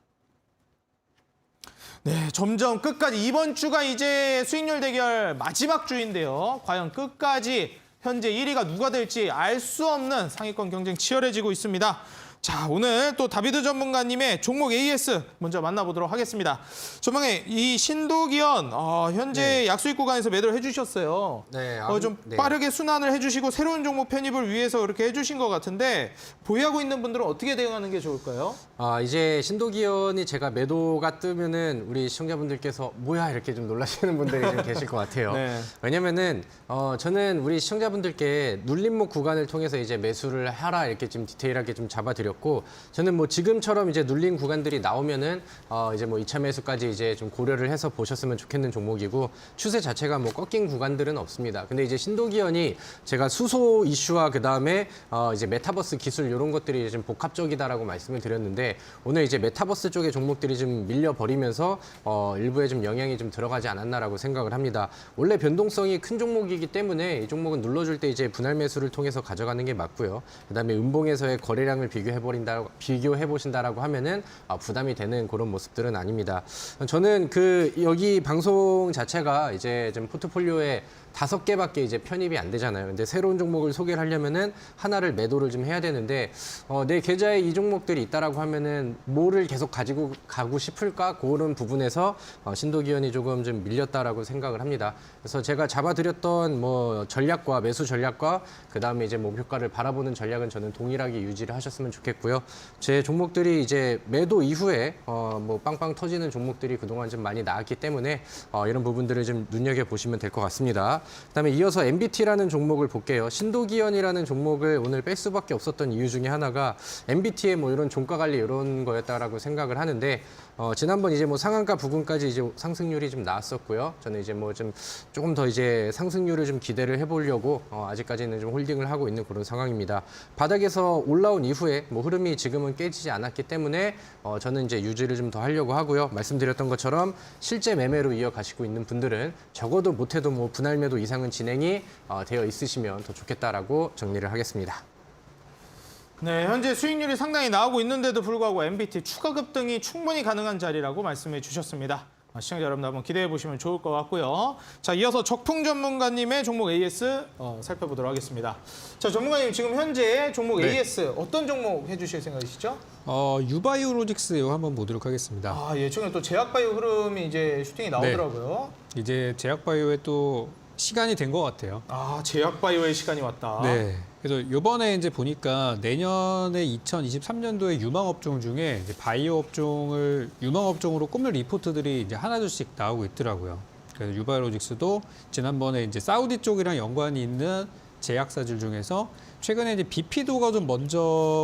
네, 점점 끝까지 이번 주가 이제 수익률 대결 마지막 주인데요. 과연 끝까지 현재 1위가 누가 될지 알 수 없는 상위권 경쟁 치열해지고 있습니다. 자, 오늘 또 다비드 전문가님의 종목 AS 먼저 만나보도록 하겠습니다. 전망에 이 신도기현 현재 약수익 구간에서 매도를 해주셨어요. 네, 좀 네. 빠르게 순환을 해주시고 새로운 종목 편입을 위해서 그렇게 해주신 것 같은데 보유하고 있는 분들은 어떻게 대응하는 게 좋을까요? 이제 신도기현이 제가 매도가 뜨면은 우리 시청자분들께서 뭐야 이렇게 좀 놀라시는 분들이 좀 계실 것 같아요. 네. 왜냐면은 저는 우리 시청자분들께 눌림목 구간을 통해서 이제 매수를 하라 이렇게 좀 디테일하게 좀 잡아드렸고 저는 뭐 지금처럼 이제 눌린 구간들이 나오면은 이제 뭐 2차 매수까지 이제 좀 고려를 해서 보셨으면 좋겠는 종목이고 추세 자체가 뭐 꺾인 구간들은 없습니다. 근데 이제 신도기현이 제가 수소 이슈와 그다음에 이제 메타버스 기술 이런 것들이 좀 복합적이다라고 말씀을 드렸는데 오늘 이제 메타버스 쪽의 종목들이 좀 밀려버리면서 일부에 좀 영향이 좀 들어가지 않았나라고 생각을 합니다. 원래 변동성이 큰 종목이기 때문에 이 종목은 눌러줄 때 이제 분할 매수를 통해서 가져가는 게 맞고요. 그다음에 음봉에서의 거래량을 비교해 보신다라고 하면은 부담이 되는 그런 모습들은 아닙니다. 저는 여기 방송 자체가 이제 좀 포트폴리오에 5개밖에 이제 편입이 안 되잖아요. 근데 새로운 종목을 소개를 하려면은 하나를 매도를 좀 해야 되는데 내 계좌에 이 종목들이 있다라고 하면은 뭐를 계속 가지고 가고 싶을까? 그런 부분에서 신도기현이 조금 좀 밀렸다라고 생각을 합니다. 그래서 제가 잡아드렸던 뭐 전략과 매수 전략과 그다음에 이제 목표가를 바라보는 전략은 저는 동일하게 유지를 하셨으면 좋겠고요. 제 종목들이 이제 매도 이후에 뭐 빵빵 터지는 종목들이 그동안 좀 많이 나왔기 때문에 이런 부분들을 좀 눈여겨 보시면 될 것 같습니다. 그다음에 이어서 MBT라는 종목을 볼게요. 신도기현이라는 종목을 오늘 뺄 수밖에 없었던 이유 중에 하나가 MBT의 뭐 이런 종가 관리 이런 거였다라고 생각을 하는데 지난번 이제 뭐 상한가 부근까지 이제 상승률이 좀 나왔었고요. 저는 이제 뭐 좀 조금 더 이제 상승률을 좀 기대를 해보려고 아직까지는 좀 홀딩을 하고 있는 그런 상황입니다. 바닥에서 올라온 이후에 뭐 흐름이 지금은 깨지지 않았기 때문에 저는 이제 유지를 좀 더 하려고 하고요. 말씀드렸던 것처럼 실제 매매로 이어가시고 있는 분들은 적어도 못해도 뭐 분할 매도 이상은 진행이 되어 있으시면 더 좋겠다라고 정리를 하겠습니다. 네, 현재 수익률이 상당히 나오고 있는데도 불구하고 MBT 추가 급등이 충분히 가능한 자리라고 말씀해 주셨습니다. 시청자 여러분 한번 기대해 보시면 좋을 것 같고요. 자, 이어서 적풍 전문가님의 종목 AS 살펴보도록 하겠습니다. 자, 전문가님 지금 현재 종목 네. AS 어떤 종목 해주실 생각이시죠? 유바이오로직스 한번 보도록 하겠습니다. 예, 최근에 또 제약바이오 흐름이 이제 슈팅이 나오더라고요. 이제 제약바이오에 또 시간이 된 것 같아요. 제약바이오의 시간이 왔다. 네. 그래서 이번에 이제 보니까 내년에 2023년도에 유망 업종 중에 이제 바이오 업종을 유망 업종으로 꼽는 리포트들이 이제 하나둘씩 나오고 있더라고요. 그래서 유바이오로직스도 지난번에 이제 사우디 쪽이랑 연관이 있는 제약사들 중에서 최근에 이제 비피도가 좀 먼저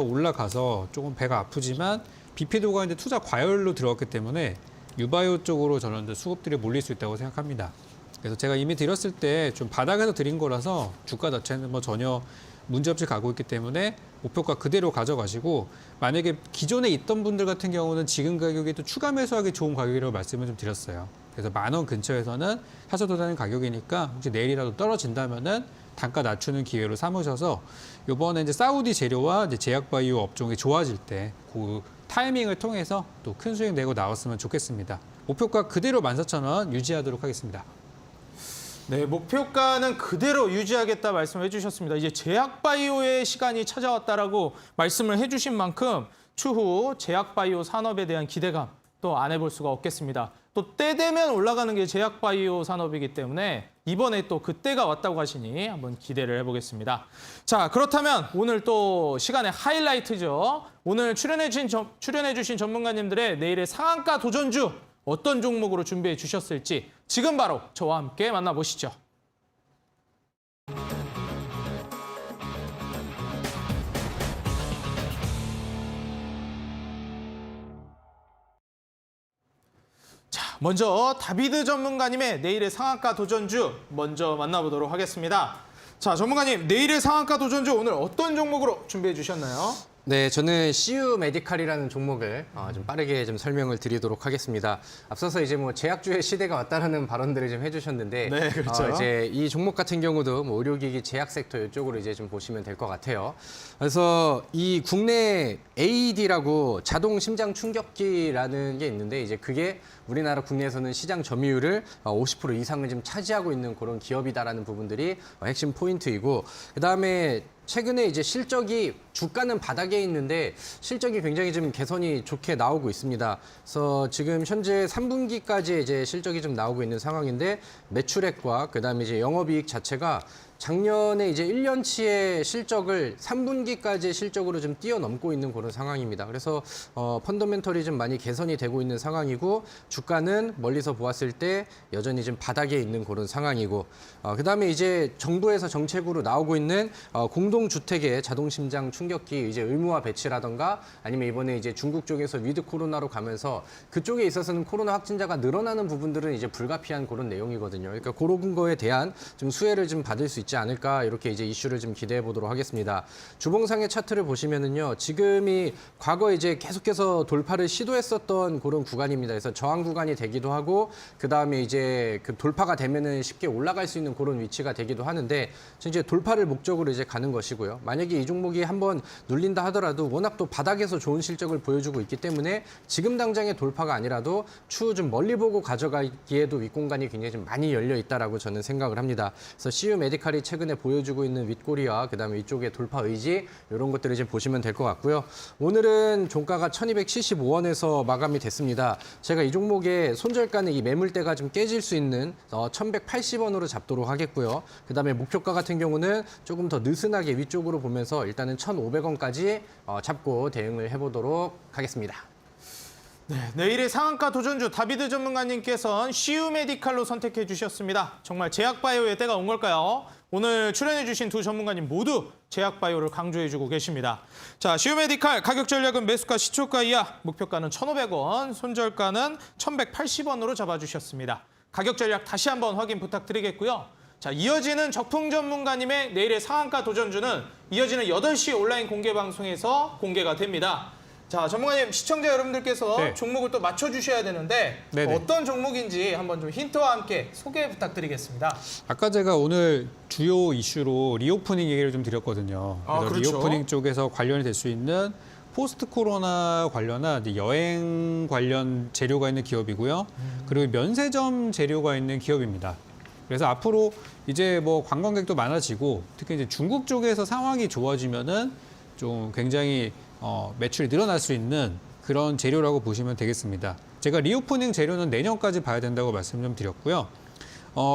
올라가서 조금 배가 아프지만 비피도가 이제 투자 과열로 들어갔기 때문에 유바이오 쪽으로 저는 이제 수급들이 몰릴 수 있다고 생각합니다. 그래서 제가 이미 드렸을 때 좀 바닥에서 드린 거라서 주가 자체는 뭐 전혀 문제없이 가고 있기 때문에 목표가 그대로 가져가시고 만약에 기존에 있던 분들 같은 경우는 지금 가격이 또 추가 매수하기 좋은 가격이라고 말씀을 좀 드렸어요. 그래서 10,000원 근처에서는 사셔도 되는 가격이니까 혹시 내일이라도 떨어진다면은 단가 낮추는 기회로 삼으셔서 이번에 이제 사우디 재료와 이제 제약바이오 업종이 좋아질 때 그 타이밍을 통해서 또 큰 수익 내고 나왔으면 좋겠습니다. 목표가 그대로 14,000원 유지하도록 하겠습니다. 네, 목표가는 그대로 유지하겠다 말씀해 주셨습니다. 이제 제약바이오의 시간이 찾아왔다라고 말씀을 해주신 만큼 추후 제약바이오 산업에 대한 기대감 또 안 해볼 수가 없겠습니다. 또 때 되면 올라가는 게 제약바이오 산업이기 때문에 이번에 또 그때가 왔다고 하시니 한번 기대를 해보겠습니다. 자, 그렇다면 오늘 또 시간의 하이라이트죠. 오늘 출연해 주신 전문가님들의 내일의 상한가 도전주 어떤 종목으로 준비해 주셨을지 지금 바로 저와 함께 만나보시죠. 자, 먼저 다비드 전문가님의 내일의 상한가 도전주 먼저 만나보도록 하겠습니다. 자, 전문가님, 내일의 상한가 도전주 오늘 어떤 종목으로 준비해 주셨나요? 네, 저는 CU 메디칼이라는 종목을 좀 빠르게 좀 설명을 드리도록 하겠습니다. 앞서서 이제 뭐 제약주의 시대가 왔다라는 발언들을 좀 해주셨는데, 네, 그렇죠. 이제 이 종목 같은 경우도 뭐 의료기기 제약 섹터 이쪽으로 이제 좀 보시면 될 것 같아요. 그래서 이 국내 AED라고 자동 심장 충격기라는 게 있는데, 이제 그게 우리나라 국내에서는 시장 점유율을 50% 이상을 지금 차지하고 있는 그런 기업이다라는 부분들이 핵심 포인트이고, 그 다음에 최근에 이제 실적이 주가는 바닥에 있는데 실적이 굉장히 좀 개선이 좋게 나오고 있습니다. 그래서 지금 현재 3분기까지 이제 실적이 좀 나오고 있는 상황인데 매출액과 그다음에 이제 영업이익 자체가 작년에 이제 1년치의 실적을 3분기까지의 실적으로 좀 뛰어넘고 있는 그런 상황입니다. 그래서 펀더멘털이 좀 많이 개선이 되고 있는 상황이고 주가는 멀리서 보았을 때 여전히 좀 바닥에 있는 그런 상황이고 그다음에 이제 정부에서 정책으로 나오고 있는 공동주택의 자동심장 충격기 이제 의무화 배치라던가 아니면 이번에 이제 중국 쪽에서 위드 코로나로 가면서 그쪽에 있어서는 코로나 확진자가 늘어나는 부분들은 이제 불가피한 그런 내용이거든요. 그러니까 그런 거에 대한 좀 수혜를 좀 받을 수 있지 않을까 이렇게 이제 이슈를 좀 기대해 보도록 하겠습니다. 주봉상의 차트를 보시면은요, 지금이 과거 이제 계속해서 돌파를 시도했었던 그런 구간입니다. 그래서 저항 구간이 되기도 하고 그 다음에 이제 그 돌파가 되면은 쉽게 올라갈 수 있는 그런 위치가 되기도 하는데 이제 돌파를 목적으로 이제 가는 것이고요. 만약에 이 종목이 한번 눌린다 하더라도 워낙 또 바닥에서 좋은 실적을 보여주고 있기 때문에 지금 당장의 돌파가 아니라도 추후 좀 멀리 보고 가져가기에도 윗공간이 굉장히 좀 많이 열려 있다라고 저는 생각을 합니다. 그래서 CU 메디칼이 최근에 보여주고 있는 윗꼬리와 그다음에 이쪽의 돌파 의지 이런 것들을 이제 보시면 될 것 같고요. 오늘은 종가가 1275원에서 마감이 됐습니다. 제가 이 종목의 손절가는 이 매물대가 좀 깨질 수 있는 1180원으로 잡도록 하겠고요. 그다음에 목표가 같은 경우는 조금 더 느슨하게 위쪽으로 보면서 일단은 1500원까지 잡고 대응을 해보도록 하겠습니다. 네, 내일의 상한가 도전주 다비드 전문가님께서는 CU 메디칼로 선택해 주셨습니다. 정말 제약바이오의 때가 온 걸까요? 오늘 출연해 주신 두 전문가님 모두 제약바이오를 강조해 주고 계십니다. 자, CU 메디칼 가격 전략은 매수가 시초가 이하, 목표가는 1,500원, 손절가는 1,180원으로 잡아주셨습니다. 가격 전략 다시 한번 확인 부탁드리겠고요. 자, 이어지는 적풍 전문가님의 내일의 상한가 도전주는 이어지는 8시 온라인 공개 방송에서 공개가 됩니다. 자, 전문가님, 시청자 여러분들께서 네. 종목을 또 맞춰주셔야 되는데 네네. 어떤 종목인지 한번 좀 힌트와 함께 소개 부탁드리겠습니다. 아까 제가 오늘 주요 이슈로 리오프닝 얘기를 좀 드렸거든요. 아, 그래서 그렇죠. 리오프닝 쪽에서 관련이 될 수 있는 포스트 코로나 관련한 이제 여행 관련 재료가 있는 기업이고요. 그리고 면세점 재료가 있는 기업입니다. 그래서 앞으로 이제 뭐 관광객도 많아지고 특히 이제 중국 쪽에서 상황이 좋아지면은 좀 굉장히 매출이 늘어날 수 있는 그런 재료라고 보시면 되겠습니다. 제가 리오프닝 재료는 내년까지 봐야 된다고 말씀 좀 드렸고요.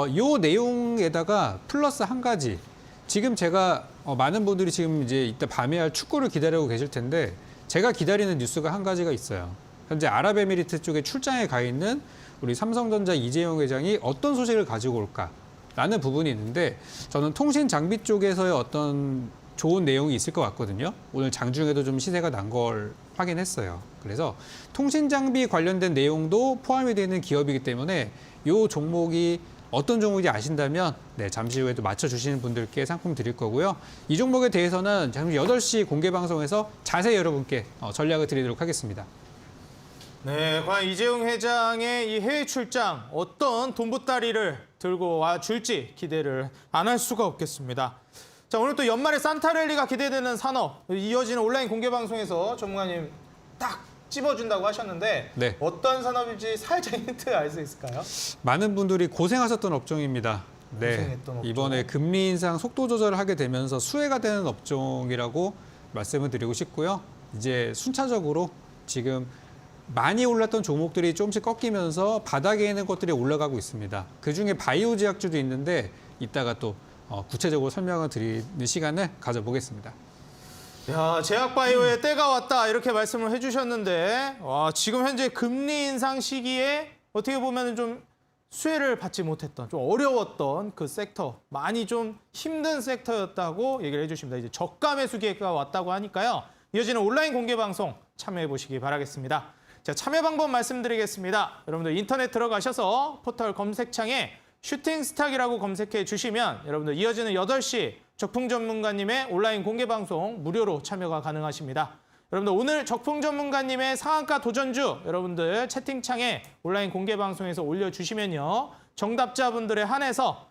이 내용에다가 플러스 한 가지. 지금 제가 많은 분들이 지금 이제 이따 밤에 할 축구를 기다리고 계실 텐데 제가 기다리는 뉴스가 한 가지가 있어요. 현재 아랍에미리트 쪽에 출장에 가 있는 우리 삼성전자 이재용 회장이 어떤 소식을 가지고 올까라는 부분이 있는데 저는 통신 장비 쪽에서의 어떤 좋은 내용이 있을 것 같거든요. 오늘 장중에도 좀 시세가 난 걸 확인했어요. 그래서 통신 장비 관련된 내용도 포함이 되어 있는 기업이기 때문에 이 종목이 어떤 종목인지 아신다면 네, 잠시 후에도 맞춰주시는 분들께 상품 드릴 거고요. 이 종목에 대해서는 잠시 8시 공개 방송에서 자세히 여러분께 전략을 드리도록 하겠습니다. 네, 과연 이재용 회장의 이 해외 출장 어떤 돈보따리를 들고 와 줄지 기대를 안 할 수가 없겠습니다. 자, 오늘 또 연말에 산타랠리가 기대되는 산업, 이어지는 온라인 공개 방송에서 전문가님 딱 찝어준다고 하셨는데 네. 어떤 산업인지 살짝 힌트 알 수 있을까요? 많은 분들이 고생하셨던 업종입니다. 네, 고생했던 업종. 이번에 금리 인상 속도 조절을 하게 되면서 수혜가 되는 업종이라고 말씀을 드리고 싶고요. 이제 순차적으로 지금 많이 올랐던 종목들이 조금씩 꺾이면서 바닥에 있는 것들이 올라가고 있습니다. 그중에 바이오 제약주도 있는데 이따가 또 구체적으로 설명을 드리는 시간을 가져보겠습니다. 야, 제약바이오의 때가 왔다 이렇게 말씀을 해주셨는데 와, 지금 현재 금리 인상 시기에 어떻게 보면 좀 수혜를 받지 못했던 좀 어려웠던 그 섹터, 많이 좀 힘든 섹터였다고 얘기를 해주십니다. 이제 저가 매수 기회가 왔다고 하니까요. 이어지는 온라인 공개 방송 참여해 보시기 바라겠습니다. 자, 참여 방법 말씀드리겠습니다. 여러분들 인터넷 들어가셔서 포털 검색창에 슈팅스탁이라고 검색해 주시면 여러분들 이어지는 8시 적풍 전문가님의 온라인 공개 방송 무료로 참여가 가능하십니다. 여러분들 오늘 적풍 전문가님의 상한가 도전주 여러분들 채팅창에 온라인 공개 방송에서 올려주시면요. 정답자분들에 한해서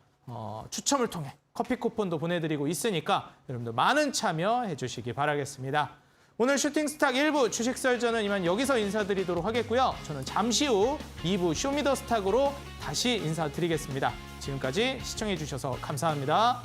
추첨을 통해 커피 쿠폰도 보내드리고 있으니까 여러분들 많은 참여해 주시기 바라겠습니다. 오늘 슈팅스탁 1부 주식 설전은 이만 여기서 인사드리도록 하겠고요. 저는 잠시 후 2부 쇼미더스탁으로 다시 인사드리겠습니다. 지금까지 시청해 주셔서 감사합니다.